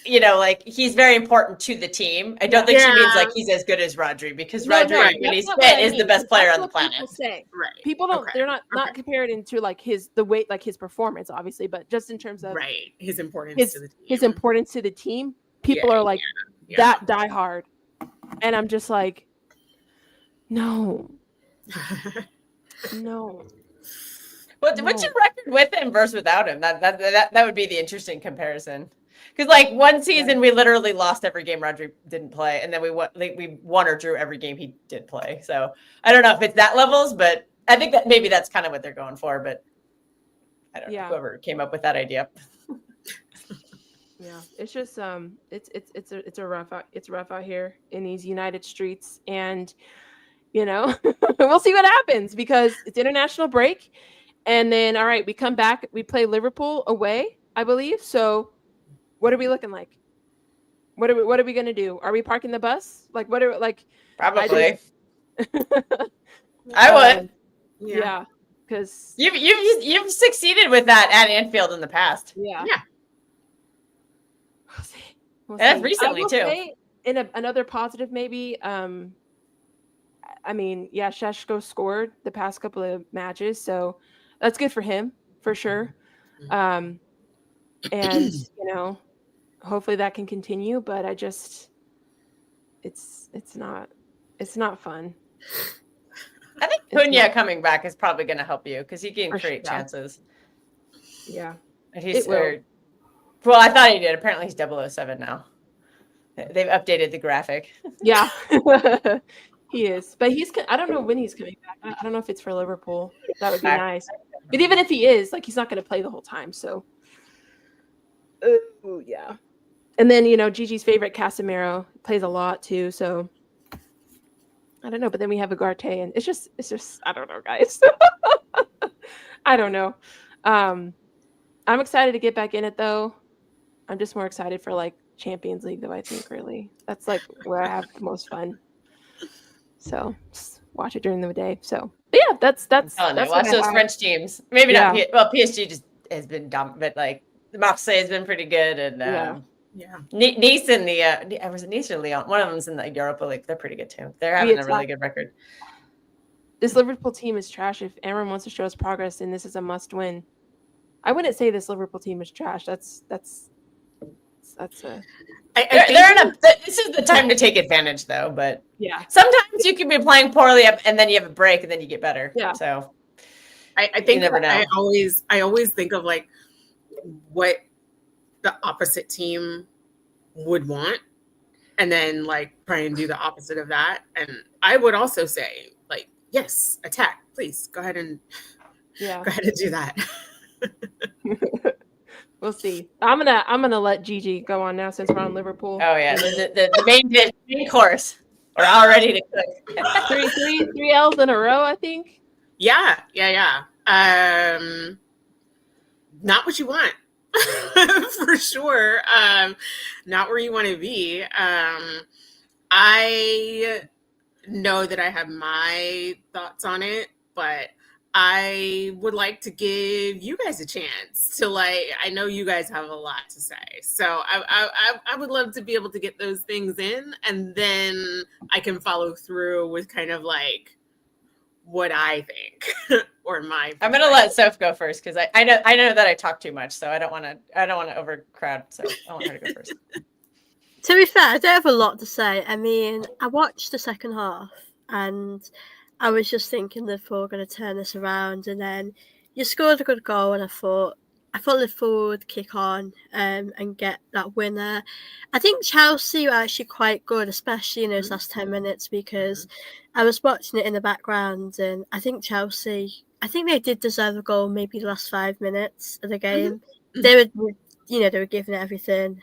you know, like he's very important to the team. I don't think she means like he's as good as Rodri because Rodri, when he's fit, is the best player on the planet. People say. Right. People don't. They're not compared into like the weight, like his performance, obviously, but just in terms of his importance to the team. His importance to the team. People are like that die hard, and I'm just like, no. What's your record with him versus without him? That would be the interesting comparison. Because like one season we literally lost every game Rodri didn't play, and then we won or drew every game he did play. So I don't know if it's that levels, but I think that maybe that's kind of what they're going for. But I don't know whoever came up with that idea. Yeah, it's just it's rough out here in these United streets, and you know we'll see what happens because it's international break. And then, all right, we come back. We play Liverpool away, I believe. So, what are we looking like? What are we gonna do? Are we parking the bus? Like, what are like? Probably. I would. Yeah, because you've succeeded with that at Anfield in the past. Yeah. We'll see. And recently too. Say, in another positive, maybe. I mean, Šeško scored the past couple of matches, so. That's good for him, for sure. And, you know, hopefully that can continue, but it's not fun. I think Cunha coming back is probably going to help you because he can create chances. Yeah. And he's well, I thought he did. Apparently he's 007 now. They've updated the graphic. Yeah. He is, but I don't know when he's coming back. I don't know if it's for Liverpool. That would be nice. But even if he is, like, he's not going to play the whole time. So, yeah. And then, you know, Gigi's favorite Casemiro plays a lot too. So, I don't know. But then we have Ugarte, and it's just, I don't know, guys. I don't know. I'm excited to get back in it though. I'm just more excited for like Champions League though. I think really that's like where I have the most fun. So just watch it during the day. So but yeah, that's watch those French teams. Maybe not. PSG just has been dumb, but like Marseille has been pretty good, and Nice and was it Nice or Lyon? One of them's in the Europa League. They're pretty good too. They're having a really good record. This Liverpool team is trash. If Amram wants to show us progress, then this is a must win. I wouldn't say this Liverpool team is trash. This is the time to take advantage though, but sometimes you can be playing poorly and then you have a break and then you get better. Yeah. So I think you never know. I always think of like what the opposite team would want and then like try and do the opposite of that. And I would also say like, yes, attack, please go ahead and do that. We'll see. I'm gonna let Gigi go on now since we're on Liverpool. Oh yeah, the main course. We're all ready to cook. three L's in a row, I think. Yeah. Not what you want, for sure. Not where you want to be. I know that I have my thoughts on it, but I would like to give you guys a chance to I know you guys have a lot to say. So I would love to be able to get those things in, and then I can follow through with kind of what I think or my I'm gonna let Soph go first because I know that I talk too much, so I don't want to overcrowd. So I want her to go first. To be fair, I don't have a lot to say. I mean, I watched the second half and I was just thinking Liverpool were going to turn this around, and then you scored a good goal, and I thought Liverpool would kick on and get that winner. I think Chelsea were actually quite good, especially in those last 10 minutes, because I was watching it in the background, and I think Chelsea, they did deserve a goal maybe the last 5 minutes of the game. They were, they were giving it everything.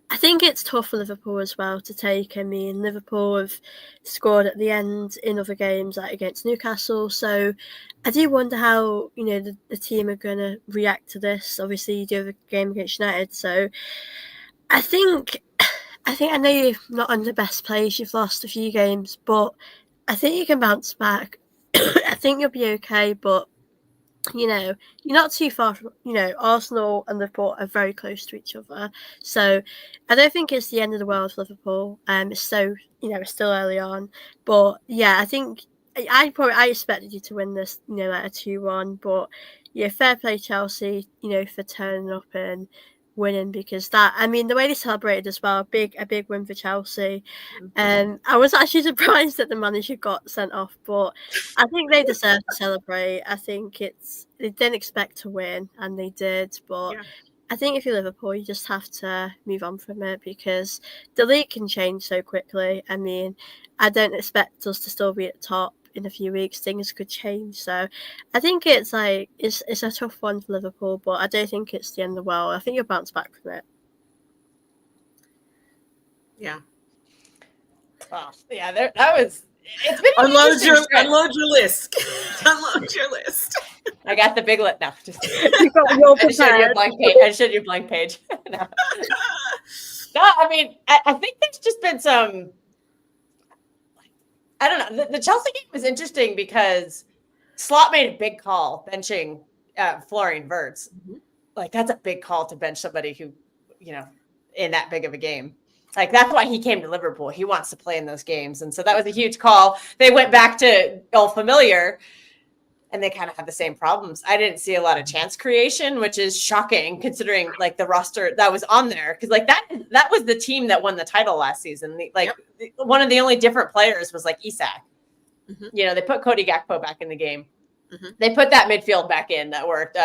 I think it's tough for Liverpool as well to take. I mean, Liverpool have scored at the end in other games, like against Newcastle. So I do wonder how, the team are going to react to this. Obviously, you do have a game against United. So I know you're not on the best place. You've lost a few games, but I think you can bounce back. I think you'll be okay, but you're not too far from, Arsenal and Liverpool are very close to each other. So I don't think it's the end of the world for Liverpool. It's so, it's still early on. But yeah, I think I expected you to win this, like a 2-1. But yeah, fair play Chelsea, for turning up and winning, because the way they celebrated as well, a big win for Chelsea. I was actually surprised that the manager got sent off, but I think they deserve to celebrate. I think they didn't expect to win, and they did. But I think if you're Liverpool, you just have to move on from it, because the league can change so quickly. I mean, I don't expect us to still be at the top in a few weeks. Things could change. So I think it's a tough one for Liverpool, but I don't think it's the end of the world. I think you'll bounce back from it. Yeah. Oh, yeah, that was. It's been unload your list. Unload your list. I got the big list. No, just I showed you a blank page. No, I mean, I think there's just been some. I don't know. The Chelsea game was interesting because Slot made a big call benching Florian Wirtz. That's a big call to bench somebody who, in that big of a game. That's why he came to Liverpool. He wants to play in those games. And so that was a huge call. They went back to Old Familiar, and they kind of had the same problems. I didn't see a lot of chance creation, which is shocking considering the roster that was on there. Because that was the team that won the title last season. One of the only different players was Isak. They put Cody Gakpo back in the game. They put that midfield back in that worked.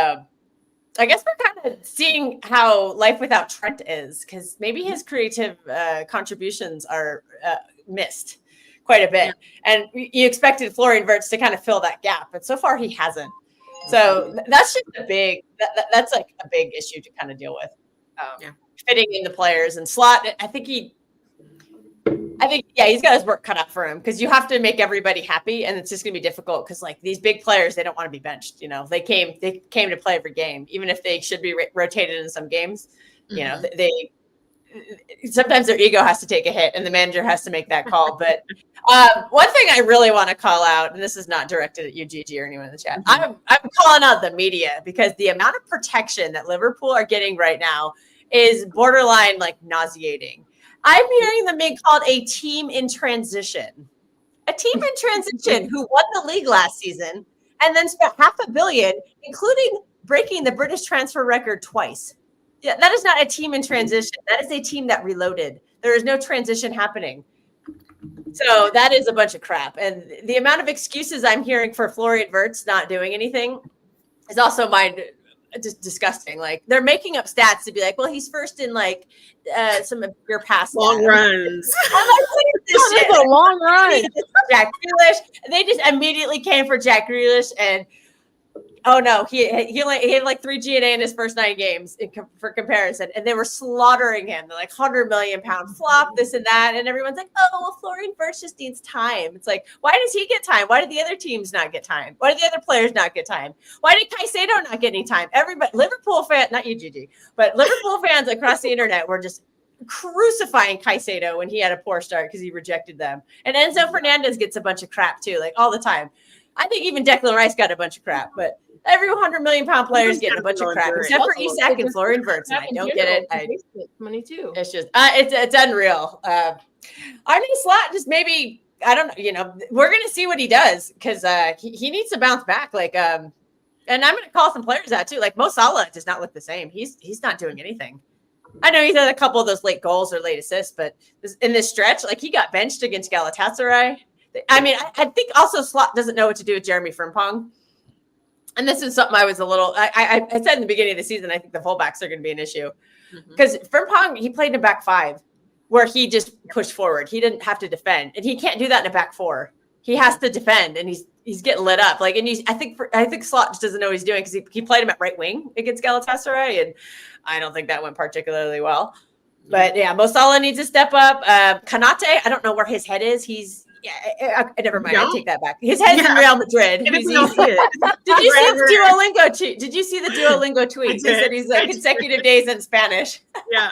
I guess we're kind of seeing how life without Trent is, because maybe his creative contributions are missed quite a bit. And you expected Florian Wirtz to kind of fill that gap, but so far he hasn't. So that's just that's a big issue to kind of deal with. Fitting in the players and Slot. I think he's got his work cut out for him, because you have to make everybody happy, and it's just gonna be difficult because these big players, they don't want to be benched. They came to play every game, even if they should be rotated in some games. They sometimes their ego has to take a hit, and the manager has to make that call. But one thing I really want to call out, and this is not directed at you, Gigi, or anyone in the chat, I'm calling out the media, because the amount of protection that Liverpool are getting right now is borderline nauseating. I'm hearing them being called a team in transition. A team in transition who won the league last season and then spent $500 million, including breaking the British transfer record twice. Yeah, that is not a team in transition. That is a team that reloaded. There is no transition happening. So that is a bunch of crap. And the amount of excuses I'm hearing for Florian Wirtz not doing anything is also just disgusting. They're making up stats to be well, he's first in some of your past long runs. That's a long run. Jack Grealish. They just immediately came for Jack Grealish, and oh no, he had 3 G&A in his first 9 games for comparison, and they were slaughtering him. They're £100 million flop, this and that, and everyone's oh well, Florian Wirtz just needs time. It's why does he get time? Why did the other teams not get time? Why did the other players not get time? Why did Caicedo not get any time? Everybody, Liverpool fans, not you, Gigi, but Liverpool fans across the internet were just crucifying Caicedo when he had a poor start because he rejected them. And Enzo Fernandez gets a bunch of crap too, like all the time. I think even Declan Rice got a bunch of crap, but every 100 million pound player is getting a bunch of crap, except for Isak and Florian Wirtz. And I don't get it. Money too. It's just, it's unreal. Arne Slot just maybe, I don't know, we're going to see what he does because he needs to bounce back. Like, and I'm going to call some players out too. Like Mo Salah does not look the same. He's not doing anything. I know he's had a couple of those late goals or late assists, but in this stretch, like he got benched against Galatasaray. I mean, I think also Slot doesn't know what to do with Jeremy Frimpong. And this is something I was a little, I said in the beginning of the season, I think the fullbacks are going to be an issue. Because Frimpong, he played in a back five where he just pushed forward. He didn't have to defend. And he can't do that in a back four. He has to defend, and he's getting lit up. Like, and I think Slot just doesn't know what he's doing because he played him at right wing against Galatasaray, and I don't think that went particularly well. But yeah, Mo Salah needs to step up. Kanate, I don't know where his head is. Never mind. I take that back. His head's in Real Madrid. Did you see the Duolingo? Did you see the Duolingo tweet? He said he's consecutive days in Spanish. Yeah.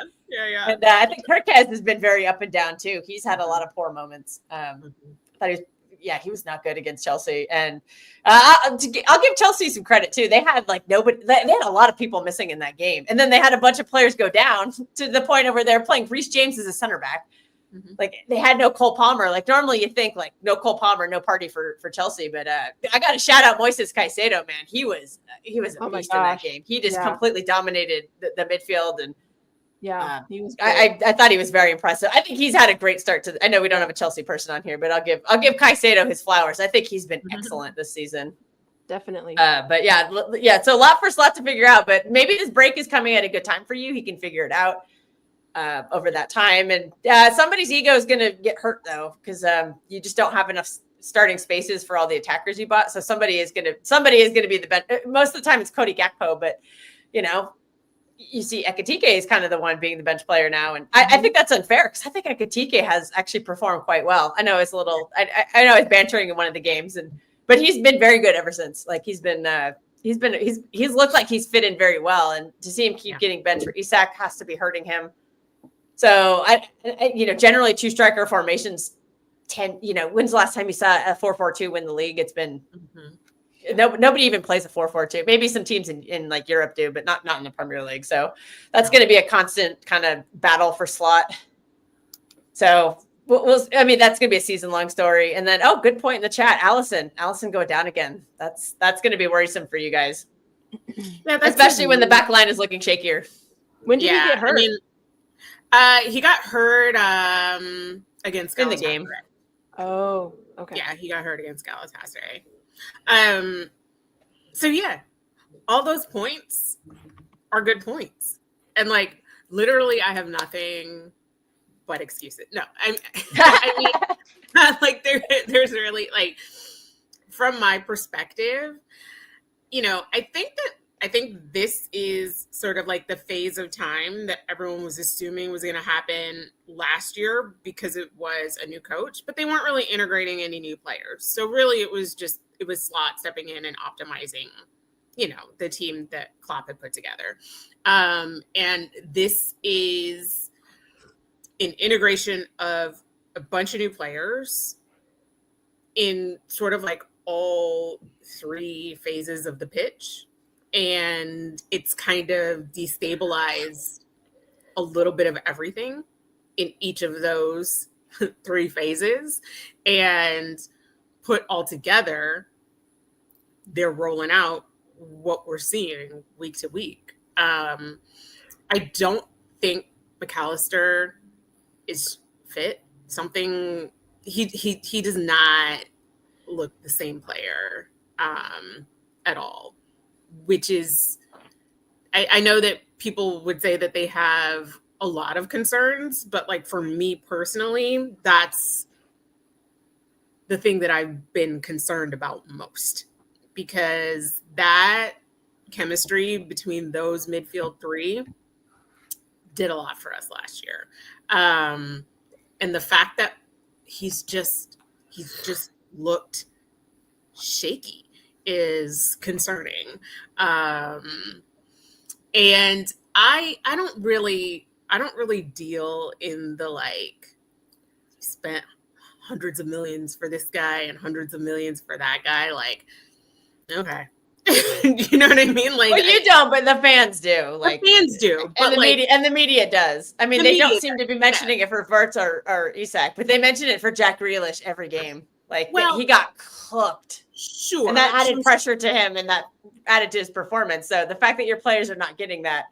And I think Kirkez has been very up and down too. He's had a lot of poor moments. He was not good against Chelsea. And I'll give Chelsea some credit too. They had they had a lot of people missing in that game. And then they had a bunch of players go down to the point where they're playing Reece James as a center back. Like they had no Cole Palmer. Like normally you think like no Cole Palmer, no party for Chelsea. But I got to shout out Moises Caicedo, man. He was a beast in that game. He just completely dominated the midfield. And he was great. I thought he was very impressive. I think he's had a great start I know we don't have a Chelsea person on here, but I'll give Caicedo his flowers. I think he's been excellent this season. Definitely. But yeah. So a lot for Slot to figure out, but maybe this break is coming at a good time for you. He can figure it out over that time. And somebody's ego is going to get hurt though, because you just don't have enough starting spaces for all the attackers you bought. So somebody is going to be the bench. Most of the time it's Cody Gakpo, but you see Ekitike is kind of the one being the bench player now. And I think that's unfair because I think Ekitike has actually performed quite well. I know it's a little, I know it's bantering in one of the games, but he's been very good ever since. Like he's looked like he's fit in very well. And to see him keep getting benched for Isak has to be hurting him. So generally two striker formations when's the last time you saw a 4-4-2 win the league? It's been, nobody even plays a 4-4-2. Maybe some teams in like Europe do, but not in the Premier League. So that's going to be a constant kind of battle for Slot. So that's going to be a season-long story. And then, good point in the chat, Allison go down again. That's going to be worrisome for you guys. Yeah, especially when the back line is looking shakier. When did he get hurt? He got hurt against Galatasaray. In the game. Oh, okay. Yeah, he got hurt against Galatasaray. So yeah, all those points are good points. And like literally I have nothing but excuses. No, I mean like there's really like from my perspective, I think this is sort of like the phase of time that everyone was assuming was going to happen last year because it was a new coach, but they weren't really integrating any new players. So really it was Slot stepping in and optimizing, the team that Klopp had put together. And this is an integration of a bunch of new players in sort of like all three phases of the pitch. And it's kind of destabilized a little bit of everything in each of those three phases. And put all together, they're rolling out what we're seeing week to week. I don't think McAllister is fit. He does not look the same player at all. Which is, I know that people would say that they have a lot of concerns, but like for me personally, that's the thing that I've been concerned about most, because that chemistry between those midfield three did a lot for us last year. And the fact that he's just looked shaky is concerning. And I don't really I don't really deal in the like spent hundreds of millions for this guy and hundreds of millions for that guy. Like, okay. You know what I mean? Like, well, you don't, but the fans do. Like the fans do, but and the media does. I mean, they don't seem to be mentioning it for Verts or Isak, but they mention it for Jack Grealish every game. Like, he got cooked. Sure. And that added pressure to him, and that added to his performance. So the fact that your players are not getting that,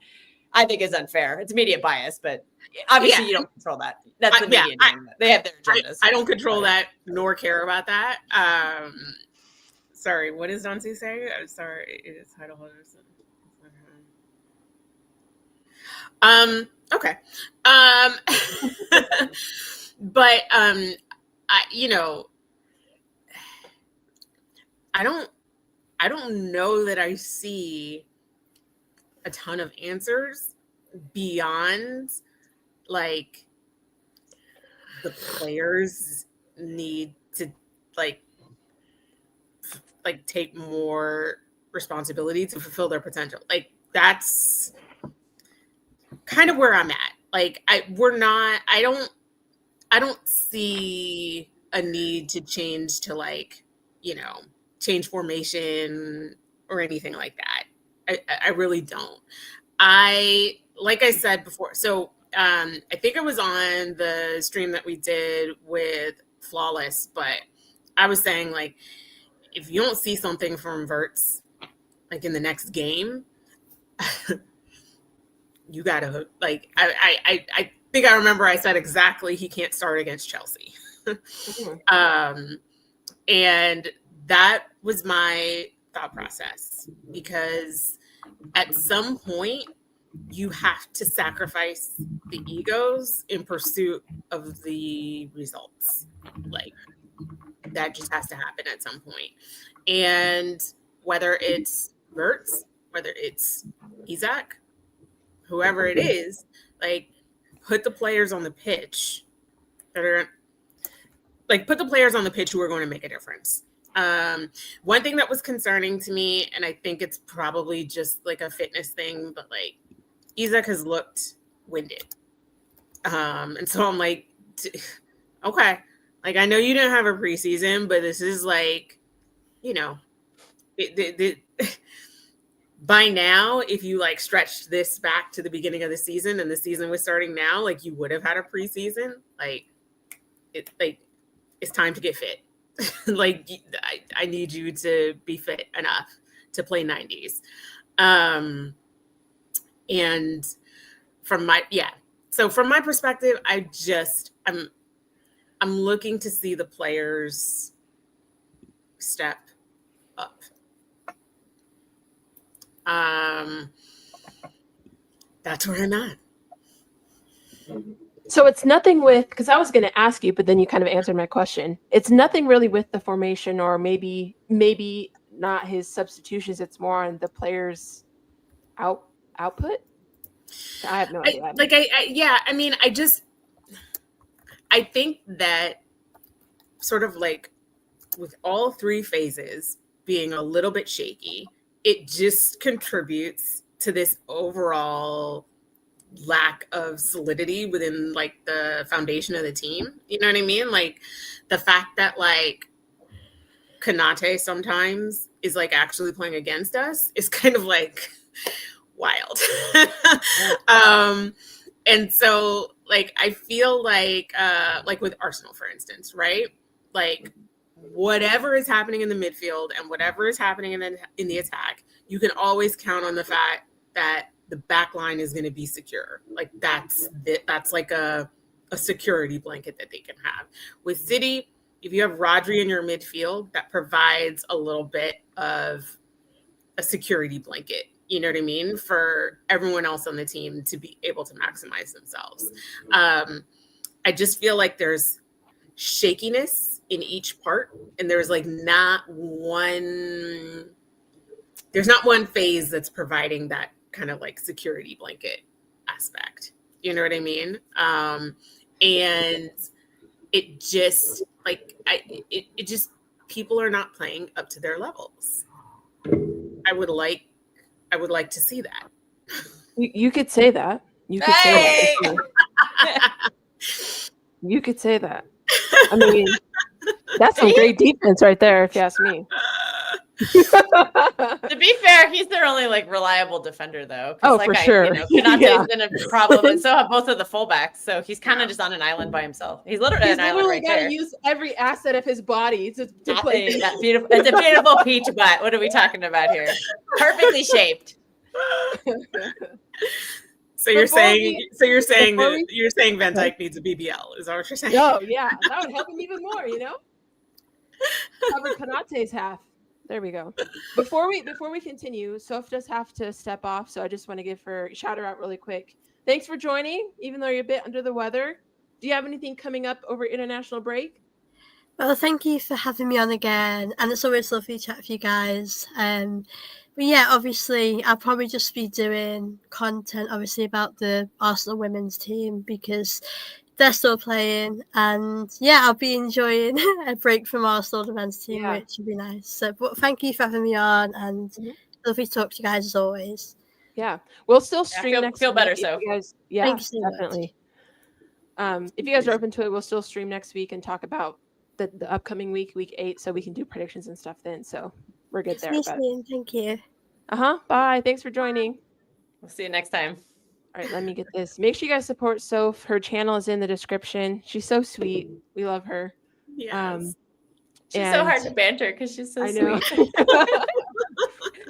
I think, is unfair. It's media bias, but obviously you don't control that. That's the media doing that. They have their agendas. I don't control that nor care about that. Sorry, what does Dancy say? I'm sorry, it is title holders. Okay. But I I don't know that I see a ton of answers beyond like the players need to like take more responsibility to fulfill their potential. Like that's kind of where I'm at. Like I don't see a need to change to like, change formation or anything like that. I really don't. Like I said before, so I think I was on the stream that we did with Flawless, but I was saying like, if you don't see something from Verts like in the next game, you gotta like I think I remember I said exactly he can't start against Chelsea. And that was my thought process, because at some point you have to sacrifice the egos in pursuit of the results. Like that just has to happen at some point. And whether it's Verts, whether it's Isak, whoever it is, like put the players on the pitch that are like put the players on the pitch who are going to make a difference. One thing that was concerning to me, and I think it's probably just like a fitness thing, but like Isak has looked winded. And so I'm like, okay, like I know you didn't have a preseason, but this is like, by now, if you like stretched this back to the beginning of the season and the season was starting now, like you would have had a preseason. Like it's time to get fit. Like I need you to be fit enough to play 90s. And from my perspective, I'm looking to see the players step up. That's where I'm at. So it's nothing with, because I was going to ask you, but then you kind of answered my question. It's nothing really with the formation, or maybe not his substitutions. It's more on the players' output. I have no idea. I think that sort of like with all three phases being a little bit shaky, it just contributes to this overall lack of solidity within like the foundation of the team. You know what I mean? Like the fact that like Konate sometimes is like actually playing against us is kind of like wild. And so like I feel like with Arsenal, for instance, right? Like whatever is happening in the midfield and whatever is happening in the attack, you can always count on the fact that the back line is going to be secure. Like that's like a security blanket that they can have. With City, if you have Rodri in your midfield, that provides a little bit of a security blanket, you know what I mean, for everyone else on the team to be able to maximize themselves. I just feel like there's shakiness in each part, and there's not one phase that's providing that kind of like security blanket aspect. You know what I mean? And it just it just people are not playing up to their levels. I would like to see that. You could say that. You could say that. You could say that. I mean, that's some great defense right there, if you ask me. To be fair, he's their only like reliable defender, though. Oh, for sure. Kanate's been a problem, and so have both of the fullbacks. So he's kind of just on an island by himself. He's literally an island right there. Got to use every asset of his body to play. That beautiful. It's a beautiful peach butt. What are we talking about here? Perfectly shaped. So you're saying Van Dijk needs a BBL? Is that what you're saying? Oh yeah, that would help him even more. Cover Kanate's half. There we go. Before we continue, Soph does have to step off, so I just want to shout her out really quick. Thanks for joining, even though you're a bit under the weather. Do you have anything coming up over international break? Well, thank you for having me on again, and it's always lovely to chat with you guys. But yeah, obviously, I'll probably just be doing content, obviously, about the Arsenal women's team because they're still playing. And yeah, I'll be enjoying a break from Arsenal, the men's team, which would be nice. So, but thank you for having me on, and lovely to talk to you guys as always. Yeah, we'll still stream next week. Feel better, so. Yeah, thank you so definitely. If you guys are open to it, we'll still stream next week and talk about the upcoming week 8, so we can do predictions and stuff then. So we're good there. Thank you. Bye. Thanks for joining. We'll see you next time. All right, let me get this. Make sure you guys support Soph. Her channel is in the description. She's so sweet. We love her. Yes. She's so hard to banter because she's so sweet.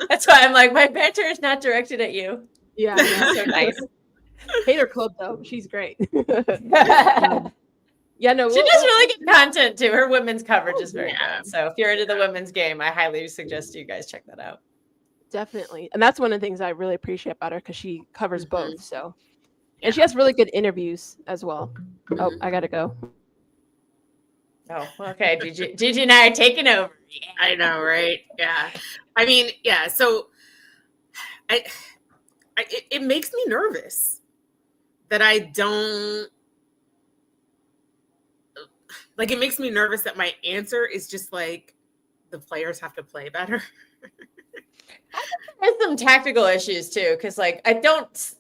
That's why I'm like, my banter is not directed at you. Yeah, so nice. Hater club though. She's great. She does really good content too. Her women's coverage is very good. So if you're into the women's game, I highly suggest you guys check that out. Definitely. And that's one of the things I really appreciate about her because she covers both. So, and she has really good interviews as well. Oh, I got to go. Oh, okay. Gigi and I are taking over. Yeah. I know, right? Yeah. I mean, yeah. So it makes me nervous that I don't like, it makes me nervous that my answer is just like the players have to play better. There's some tactical issues too, because like I don't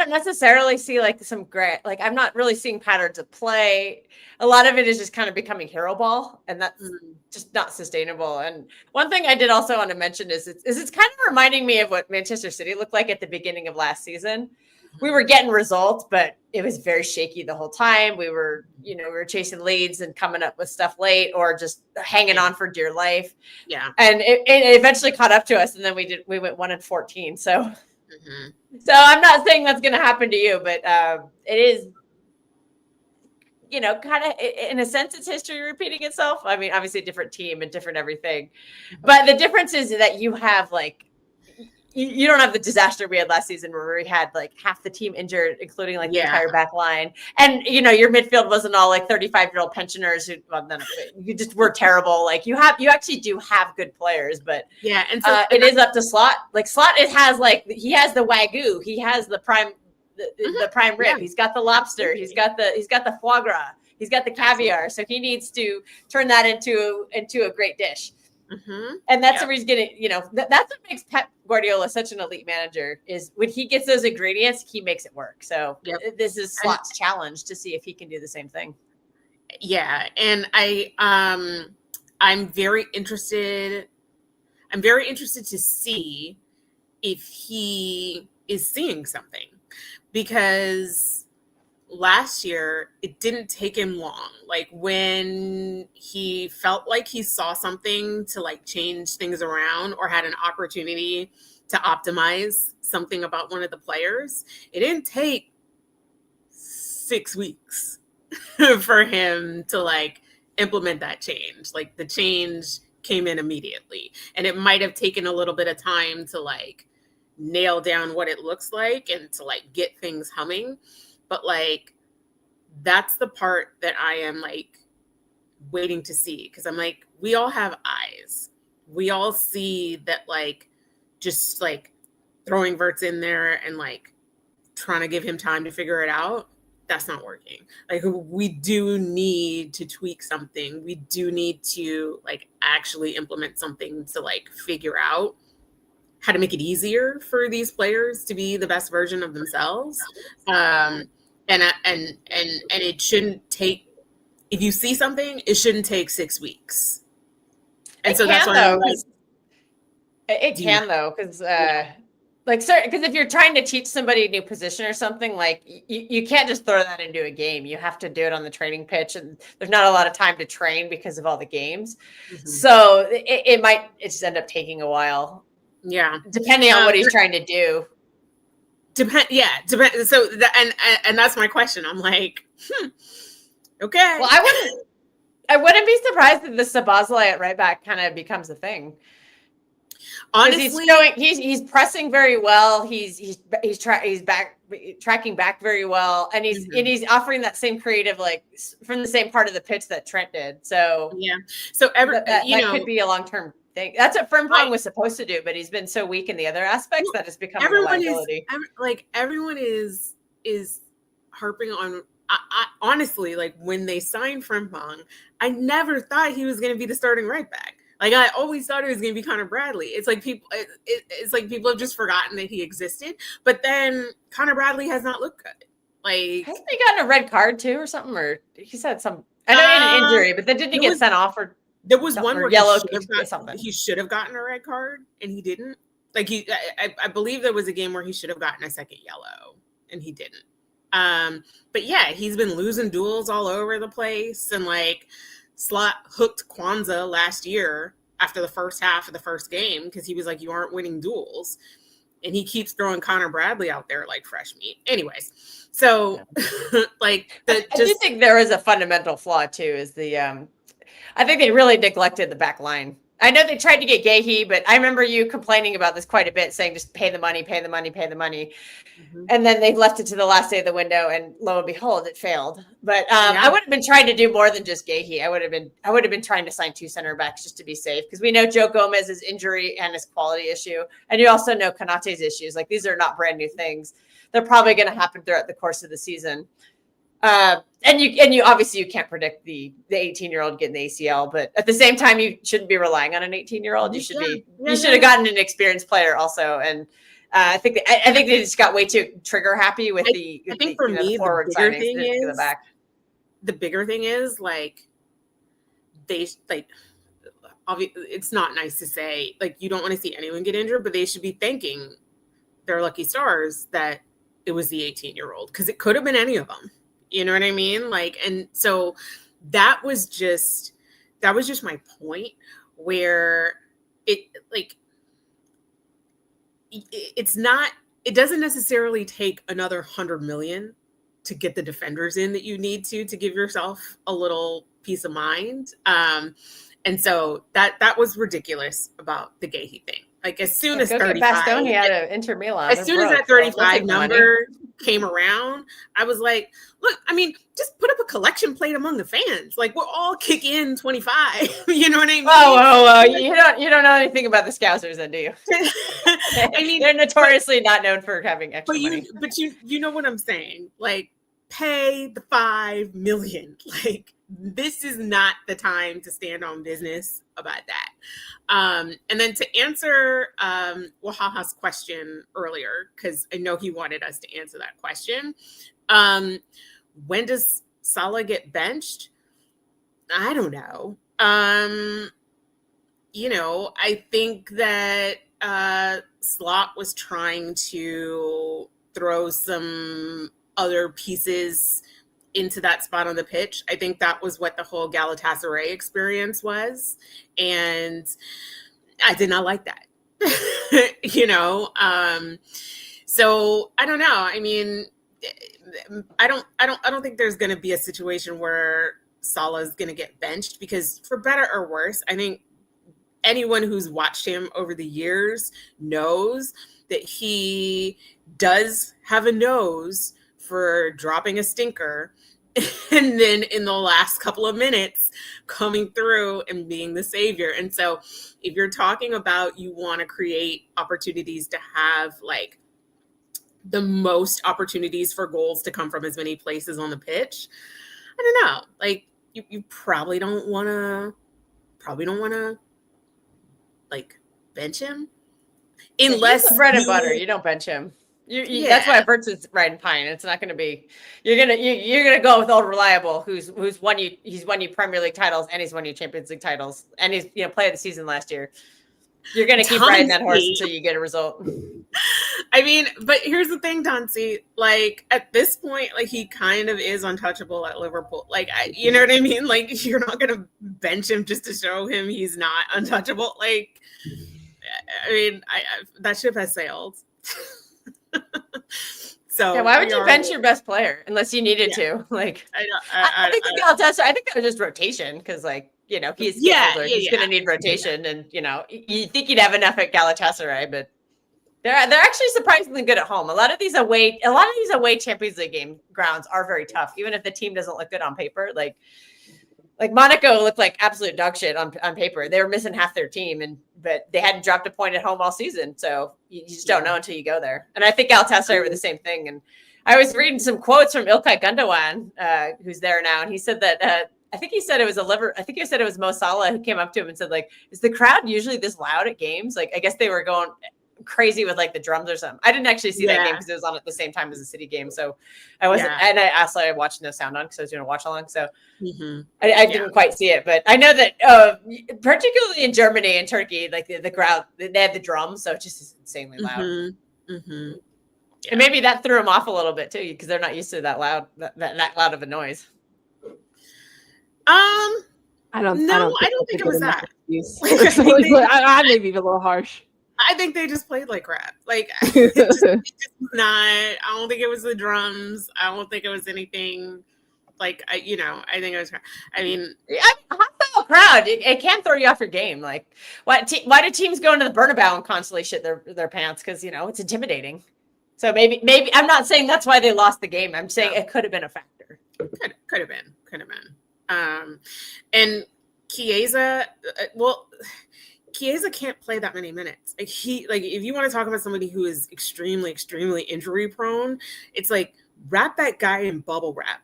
necessarily see like some great, like I'm not really seeing patterns of play. A lot of it is just kind of becoming hero ball, and that's just not sustainable. And one thing I did also want to mention is it's kind of reminding me of what Manchester City looked like at the beginning of last season. We were getting results, but it was very shaky the whole time. We were chasing leads and coming up with stuff late or just hanging on for dear life. Yeah. And it eventually caught up to us. And then we went 1-14. So, so I'm not saying that's going to happen to you, but it is, kind of in a sense, it's history repeating itself. I mean, obviously a different team and different everything, but the difference is that you have like, you don't have the disaster we had last season where we had like half the team injured, including like the entire back line. And, your midfield wasn't all like 35-year-old pensioners who, well, none of it. You just were terrible. Like you actually do have good players, but and so it is up to Slot. Like Slot he has the Wagyu. He has the prime, the prime rib. Yeah. He's got the lobster. He's got the foie gras. He's got the caviar. So he needs to turn that into a great dish. And that's where he's getting, that's what makes Pep Guardiola such an elite manager is when he gets those ingredients, he makes it work. So this is Slot's challenge to see if he can do the same thing. Yeah. And I'm very interested to see if he is seeing something, because last year it didn't take him long. Like when he felt like he saw something to like change things around or had an opportunity to optimize something about one of the players, it didn't take 6 weeks for him to like implement that change. Like the change came in immediately, and it might have taken a little bit of time to like nail down what it looks like and to like get things humming. But like, that's the part that I am like waiting to see. Cause I'm like, we all have eyes. We all see that like, just like throwing Verts in there and like trying to give him time to figure it out. That's not working. Like we do need to tweak something. We do need to like actually implement something to like figure out how to make it easier for these players to be the best version of themselves. And it shouldn't take, if you see something, it shouldn't take 6 weeks. And it so that's can, why I'm though. like, It can, though, because like, because if you're trying to teach somebody a new position or something, like you can't just throw that into a game. You have to do it on the training pitch, and there's not a lot of time to train because of all the games. So it might just end up taking a while. Yeah, depending on what he's trying to do. Depend. So and that's my question. I'm like, okay. Well, I wouldn't be surprised if the Sabazlai at right back kind of becomes a thing. Honestly, he's pressing very well. He's tracking back very well, and he's offering that same creative, like from the same part of the pitch that Trent did. So yeah, so that could be a long-term thing. That's what Frimpong was supposed to do, but he's been so weak in the other aspects that it's become a liability. Everyone is harping on. I honestly, like, when they signed Frimpong, I never thought he was going to be the starting right back. Like, I always thought it was going to be Connor Bradley. It's like people have just forgotten that he existed. But then Connor Bradley has not looked good. Like, hasn't he gotten a red card too, or something? Or he said some. I know he had an injury, but then didn't he get sent off? Or there was one where yellow he should have gotten a red card and he didn't. Like, I believe there was a game where he should have gotten a second yellow and he didn't. But yeah, he's been losing duels all over the place, and like Slot hooked Kwanzaa last year after the first half of the first game because he was like, you aren't winning duels, and he keeps throwing Connor Bradley out there like fresh meat. Anyways, so like I do think there is a fundamental flaw too. Is the I think they really neglected the back line. I know they tried to get Gahey, but I remember you complaining about this quite a bit, saying just pay the money, pay the money, pay the money. Mm-hmm. And then they left it to the last day of the window, and lo and behold, it failed. But I would have been trying to do more than just Gahey. I would have been trying to sign 2 center backs just to be safe, because we know Joe Gomez's injury and his quality issue, and you also know Konate's issues. Like, these are not brand new things. They're probably going to happen throughout the course of the season. And you obviously you can't predict the 18-year-old getting the ACL, but at the same time, you shouldn't be relying on an 18-year-old. You should have gotten an experienced player also. And I think they just got way too trigger happy with the forward signings. The bigger thing is like it's not nice to say, like, you don't want to see anyone get injured, but they should be thanking their lucky stars that it was the 18-year-old, because it could have been any of them. You know what I mean? Like, and so that was just my point, where it doesn't necessarily take another 100 million to get the defenders in that you need to give yourself a little peace of mind. And so that was ridiculous about the Gahey thing. Like, as soon as 35, Bastoni out of Inter Milan, as soon as that 35 number came around, I was like, look, I mean, just put up a collection plate among the fans. Like, we'll all kick in 25. You know what I mean? Oh, you don't know anything about the Scousers, then, do you? I mean, they're notoriously not known for having extra money. But you know what I'm saying? Like, pay the 5 million. Like, this is not the time to stand on business about that. And then to answer Wahaha's question earlier, because I know he wanted us to answer that question. When does Salah get benched? I don't know. I think that Slot was trying to throw some other pieces into that spot on the pitch. I think that was what the whole Galatasaray experience was. And I did not like that. So I don't know. I mean, I don't think there's going to be a situation where Salah is going to get benched, because for better or worse, I think anyone who's watched him over the years knows that he does have a nose for dropping a stinker and then in the last couple of minutes coming through and being the savior. And so if you're talking about, you want to create opportunities to have like the most opportunities for goals to come from as many places on the pitch, I don't know, like you probably don't want to like bench him. Unless he's the bread and butter, you don't bench him. That's why Verts is riding pine. It's not going to be. You're gonna go with old reliable, he's won you Premier League titles and he's won you Champions League titles and he's player of the season last year. You're gonna keep riding that horse until you get a result. I mean, but here's the thing, Dancy. Like at this point, like he kind of is untouchable at Liverpool. Like you know what I mean? Like you're not gonna bench him just to show him he's not untouchable. Like I mean, that ship has sailed. So why would you bench your best player unless you needed to? Like I think that was just rotation because like he's older. He's gonna need rotation, and you think you'd have enough at Galatasaray, but they're actually surprisingly good at home. A lot of these away Champions League game grounds are very tough, even if the team doesn't look good on paper. Like Monaco looked like absolute dog shit on paper. They were missing half their team, but they hadn't dropped a point at home all season. So you just don't know until you go there. And I think Galatasaray were the same thing. And I was reading some quotes from İlkay Gundogan, who's there now, and he said that I think he said it was Mo Salah who came up to him and said, like, is the crowd usually this loud at games? Like, I guess they were going crazy with like the drums or something. I didn't actually see that game because it was on at the same time as the City game, so I wasn't. And I watched no sound on because I was doing a watch along, so I didn't quite see it. But I know that particularly in Germany and Turkey, like the crowd, they had the drums, so it's just insanely loud. And maybe that threw them off a little bit too because they're not used to that loud that of a noise. I don't think it was that. I may be a little harsh. I think they just played like crap. Like it's just not. I don't think it was the drums. I don't think it was anything. Like I think it was. I mean, hostile crowd. It can throw you off your game. Like why do teams go into the Bernabeu and constantly shit their pants? Because it's intimidating. So maybe I'm not saying that's why they lost the game. I'm saying it could have been a factor. Could have been. And Chiesa. Chiesa can't play that many minutes. Like if you want to talk about somebody who is extremely, extremely injury prone, it's like wrap that guy in bubble wrap.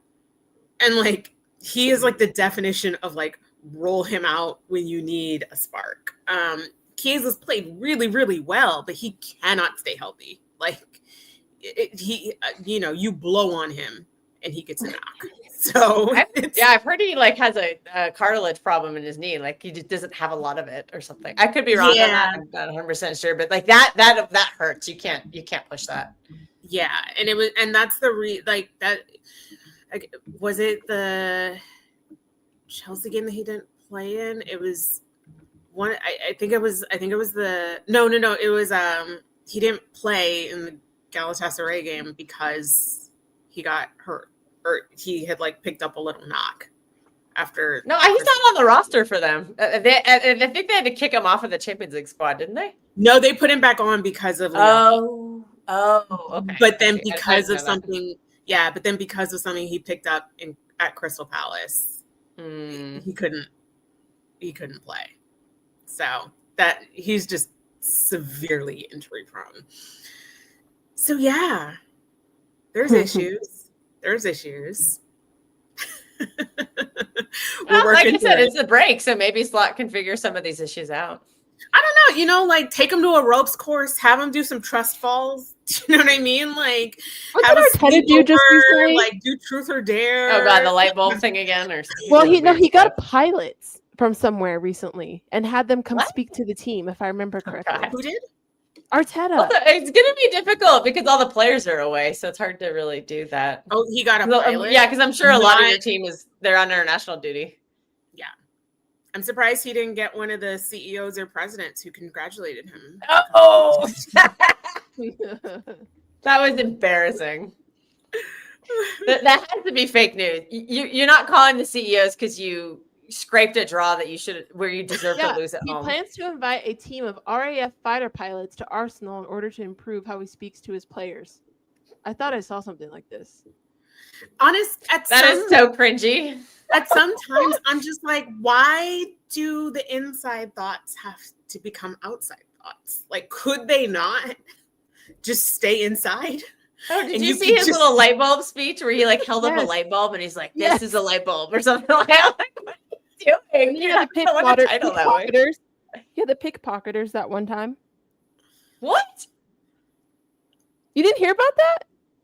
And like he is like the definition of like roll him out when you need a spark. Chiesa's played really, really well, but he cannot stay healthy. Like you blow on him and he gets a knock. So I've heard he like has a cartilage problem in his knee. Like he just doesn't have a lot of it or something. I could be wrong on that. I'm not 100% sure, but like that hurts. You can't push that. Yeah, and that's was it the Chelsea game that he didn't play in? It was one. I think it was the no. It was he didn't play in the Galatasaray game because he got hurt. Or he had like picked up a little knock after. No, he's not on the roster for them. I think they had to kick him off of the Champions League squad, didn't they? No, they put him back on because of. Okay. But then because of something he picked up at Crystal Palace, he couldn't play. So that he's just severely injury prone. So yeah, there's issues. There's issues. Well, like I said, it's a break, so maybe Slot can figure some of these issues out. I don't know, like take him to a ropes course, have him do some trust falls. You know what I mean? Like what did Arteta do just recently? Like do truth or dare. Oh god, the light bulb thing again, or well, he got pilots from somewhere recently and had them come speak to the team, if I remember correctly. Who did? Arteta. Well, it's going to be difficult because all the players are away, so it's hard to really do that. Oh, he got a pilot? Yeah, because I'm sure a lot of your team they're on international duty. Yeah. I'm surprised he didn't get one of the CEOs or presidents who congratulated him. Oh! That was embarrassing. That has to be fake news. You're not calling the CEOs because you scraped a draw that you deserve to lose at home. He plans to invite a team of RAF fighter pilots to Arsenal in order to improve how he speaks to his players. I thought I saw something like this. That is so cringy. At sometimes I'm just like, why do the inside thoughts have to become outside thoughts? Like, could they not just stay inside? Oh, did you see his little light bulb speech where he like held up a light bulb and he's like, "This is a light bulb" or something like that? Doing. You know, the pickpocketers. Yeah, the pickpocketers that one time. What? You didn't hear about that?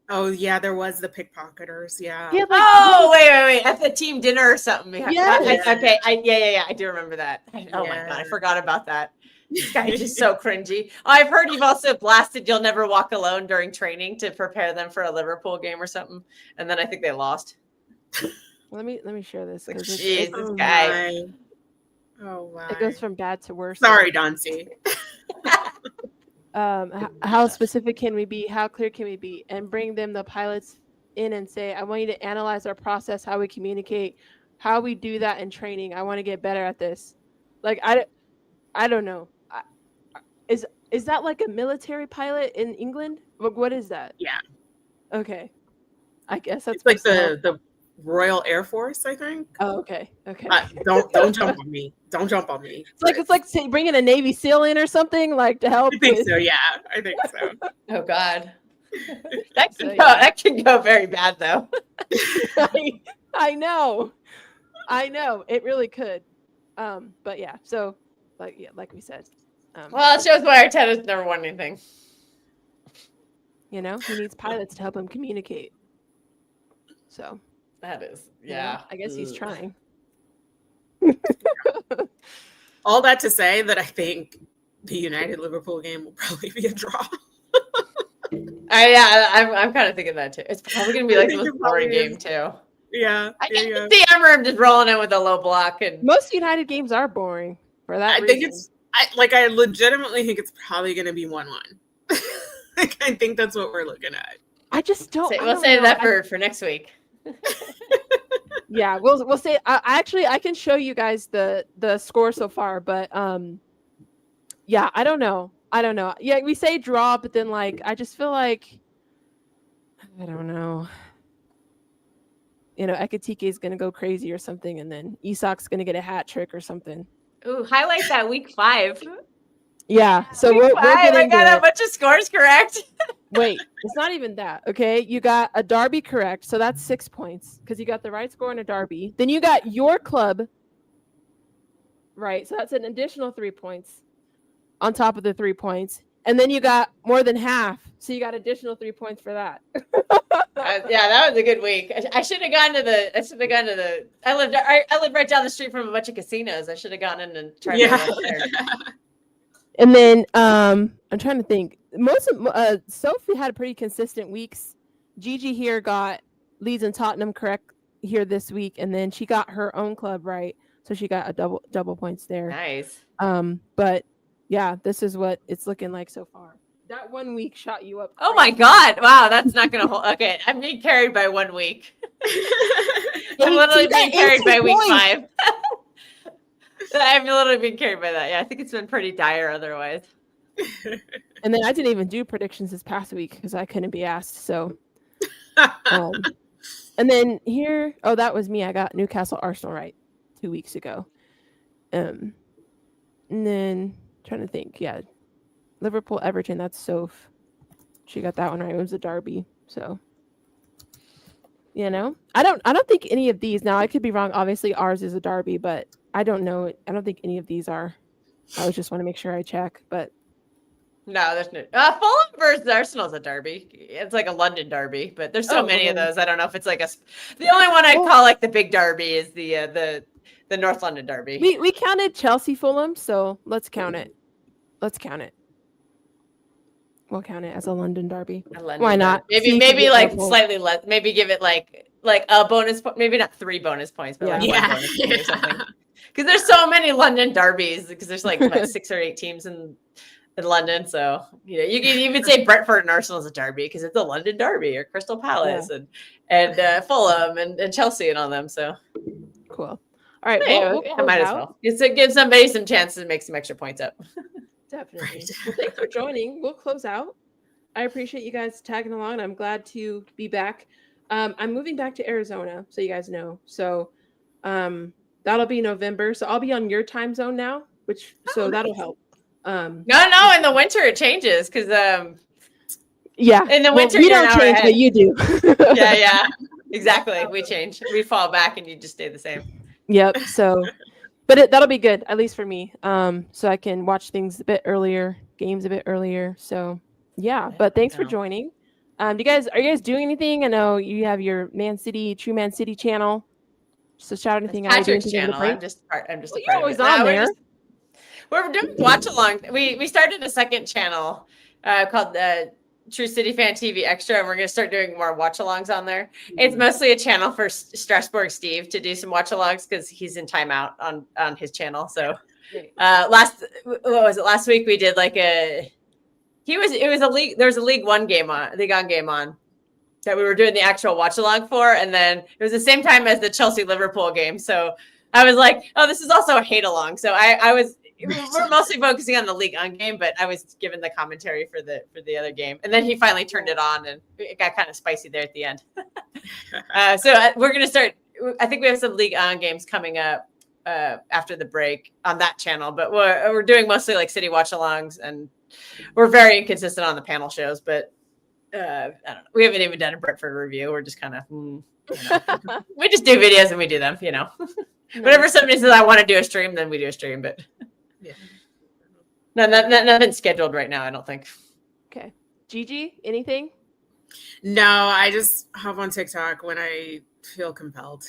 Oh yeah, there was the pickpocketers. Yeah. Yeah. Oh, wait. At the team dinner or something. Yes. Okay. Yeah. I do remember that. Oh my God. I Yeah. forgot about that. This guy is just so cringy. I've heard you've also blasted You'll Never Walk Alone during training to prepare them for a Liverpool game or something. And then I think they lost. Let me share this. Like, 'cause jeez, it, this guy. Oh my. it goes from bad to worse. Sorry, Dancy. How specific can we be? How clear can we be? And bring them, the pilots, in and say, I want you to analyze our process, how we communicate, how we do that in training. I want to get better at this. Like, I don't know. Is that like a military pilot in England? What is that? Yeah. Okay. I guess that's It's like supposed to help. the Royal Air Force, I think. Oh, okay. Okay. Don't jump on me. Don't jump on me. It's like say, bringing a Navy SEAL in or something, like, to help. I think with- so. Yeah, I think so. Oh God. That So, can that can go very bad though. I know. It really could. But yeah, so like we said. Well, it shows why Arteta's never won anything. He needs pilots to help him communicate. So That is, I guess he's trying. All that to say that I think the United Liverpool game will probably be a draw. I'm kind of thinking that too. It's probably gonna be like the think most it probably boring game is. too. Yeah. I yeah, can yeah. see Emery just rolling in with a low block and Most United games are boring for that I reason. think I legitimately think it's probably going to be 1-1. Like, I think that's what we're looking at. I just don't. we'll save that for next week. Yeah, we'll say. I can show you guys the score so far, but yeah, I don't know. Yeah, we say draw, but then like I just feel like I don't know. Ekatike is gonna go crazy or something, and then Isak's gonna get a hat trick or something. Ooh, highlight that week 5. Yeah, so Week we'll 5, get I into got a it. bunch of scores correct. Wait, it's not even that. Okay, you got a derby correct, so that's 6 points because you got the right score in a derby. Then you got your club right, so that's an additional 3 points on top of the 3 points, and then you got more than half, so you got additional 3 points for that. Yeah, that was a good week. I should have gone to the. I lived right down the street from a bunch of casinos. I should have gone in and tried to go there. And then I'm trying to think. Most of Sophie had pretty consistent weeks. Gigi here got Leeds and Tottenham correct here this week, and then she got her own club right, so she got a double points there. Nice. But yeah, this is what it's looking like so far. That 1 week shot you up. Oh my God! Wow, that's not gonna hold. Okay, I'm being carried by 1 week. I'm literally being carried by week 5. I'm literally being carried by that. Yeah, I think it's been pretty dire otherwise. And then I didn't even do predictions this past week because I couldn't be asked. So, and then here, that was me. I got Newcastle Arsenal right 2 weeks ago. And then trying to think, yeah, Liverpool Everton. That's Soph. She got that one right. It was a derby. So, I don't think any of these. Now I could be wrong. Obviously, ours is a derby, but I don't know. I don't think any of these are. I was just want to make sure I check, but. No, there's no. Fulham versus Arsenal's a derby. It's like a London derby, but there's so many of those. I don't know if it's like the only one I'd call like the big derby is the North London derby. We counted Chelsea Fulham, so let's count it. We'll count it as a London derby. Why not? Maybe like slightly less. Maybe give it like a bonus. Maybe not 3 bonus points, but like 1 bonus point or something. Because there's so many London derbies. Because there's like 6 or 8 teams in London, so you can even say Brentford and Arsenal is a derby because it's a London derby, or Crystal Palace and Fulham and Chelsea and all them. So cool. All right, I might as well. It's to give somebody some chances to make some extra points up. Definitely. Well, thanks for joining. We'll close out. I appreciate you guys tagging along. I'm glad to be back. I'm moving back to Arizona, so you guys know. So that'll be November. So I'll be on your time zone now, that'll help. No, in the winter it changes because yeah, in the winter we don't change, but you do. yeah, exactly. We change. We fall back, and you just stay the same. Yep. So But that'll be good, at least for me. So I can watch things a bit earlier, games a bit earlier. So yeah. But thanks for joining. Are you guys doing anything? I know you have your True Man City channel. So shout anything out. Patrick's channel. I'm just a part you're always on there. We're doing watch along. We started a second channel called the True City Fan TV Extra, and we're going to start doing more watch alongs on there. It's mostly a channel for Strasbourg Steve to do some watch alongs because he's in timeout on his channel. So last week we did like it was a league. There was a League On game on that we were doing the actual watch along for, and then it was the same time as the Chelsea Liverpool game. So I was like, oh, this is also a hate along. So we're mostly focusing on the League On game, but I was given the commentary for the other game, and then he finally turned it on, and it got kind of spicy there at the end. So we're gonna start. I think we have some League On games coming up after the break on that channel, but we're doing mostly like city watch alongs, and we're very inconsistent on the panel shows, but I don't know. We haven't even done a Brentford review. We're just kind of we just do videos and we do them, Whenever somebody says I want to do a stream, then we do a stream, but nothing scheduled right now, I don't think. Okay. Gigi, anything? No, I just hop on TikTok when I feel compelled.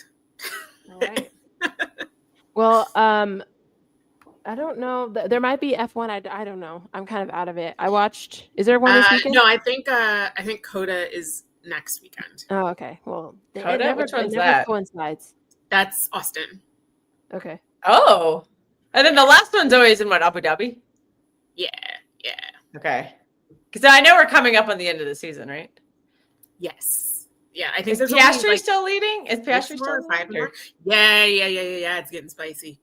All right. Well, I don't know. There might be F1. I don't know. I'm kind of out of it. I watched. Is there one this weekend? No, I think Coda is next weekend. Oh, okay. Well, Coda? Which one's that? Coincides. That's Austin. Okay. Oh, and then the last one's always in Abu Dhabi. Yeah. Okay. Because I know we're coming up on the end of the season, right? Yes. Yeah, I think is Piastri still leading? Is Piastri still leading? Yeah. It's getting spicy.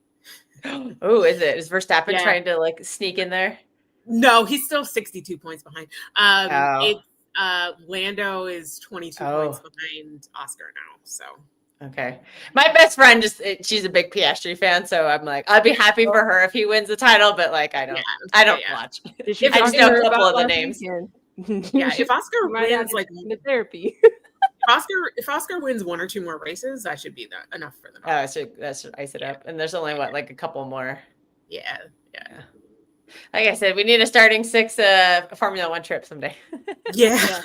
Oh, is it? Is Verstappen trying to like sneak in there? No, he's still 62 points behind. Lando is 22 points behind Oscar now. So okay, my best friend she's a big Piastri fan, so I'm like, I'd be happy for her if he wins the title, but like I don't watch. I just know a couple of the names. If Oscar wins like therapy. If Oscar wins one or two more races, that should be enough for them. That should ice it up. And there's only like a couple more. Yeah. Like I said, we need a starting six Formula One trip someday. Yeah.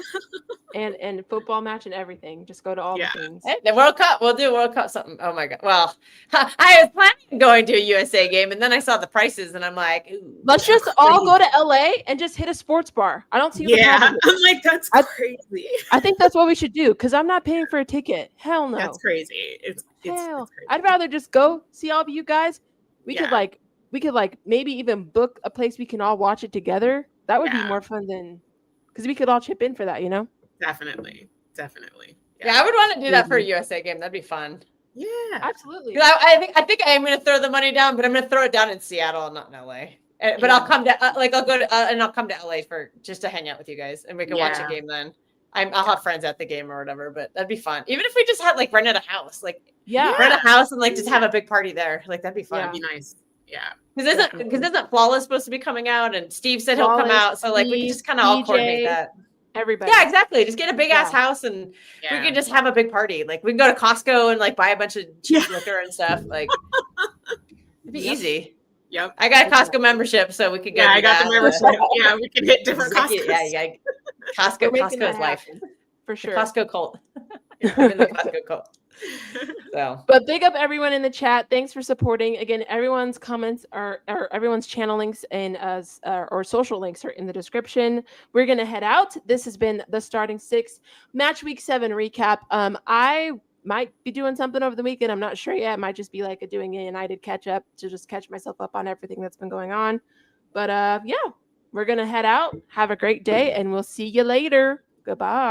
And football match and everything. Just go to all the things. Hey, the World Cup. We'll do World Cup something. Oh my God. Well, I was planning on going to a USA game, and then I saw the prices, and I'm like, ooh, let's just all go to LA and just hit a sports bar. I don't see what the problem is. I'm like, that's crazy. I think that's what we should do because I'm not paying for a ticket. Hell no. That's crazy. It's crazy. I'd rather just go see all of you guys. We could maybe even book a place we can all watch it together. That would be more fun than because we could all chip in for that, Definitely. Yeah, I would want to do that for a USA game. That'd be fun. Yeah, absolutely. I think I'm going to throw the money down, but I'm going to throw it down in Seattle, not in LA. But I'll come to I'll go to and I'll come to LA for just to hang out with you guys, and we can watch a game then. I'll have friends at the game or whatever, but that'd be fun. Even if we just had rented a house, rent a house and just have a big party there. That'd be fun. That'd be nice. Yeah. Because isn't Flawless supposed to be coming out? And Steve said he'll come out. So we can just kind of all coordinate that. Everybody. Yeah, exactly. Just get a big ass house and we can just have a big party. We can go to Costco and buy a bunch of cheap liquor and stuff. It'd be easy. Yep. I got a Costco membership, so we could go. Yeah, I got the membership. Yeah, we can hit different Costcos. Yeah. Costco is life. For sure. The Costco cult. I'm in the Costco cult. So, but big up everyone in the chat. Thanks for supporting. Again, everyone's comments or everyone's channel links and or social links are in the description. We're gonna head out. This has been the Starting Six Match Week 7 recap. I might be doing something over the weekend. I'm not sure yet. It might just be doing a United catch up to just catch myself up on everything that's been going on. But we're gonna head out. Have a great day, and we'll see you later. Goodbye.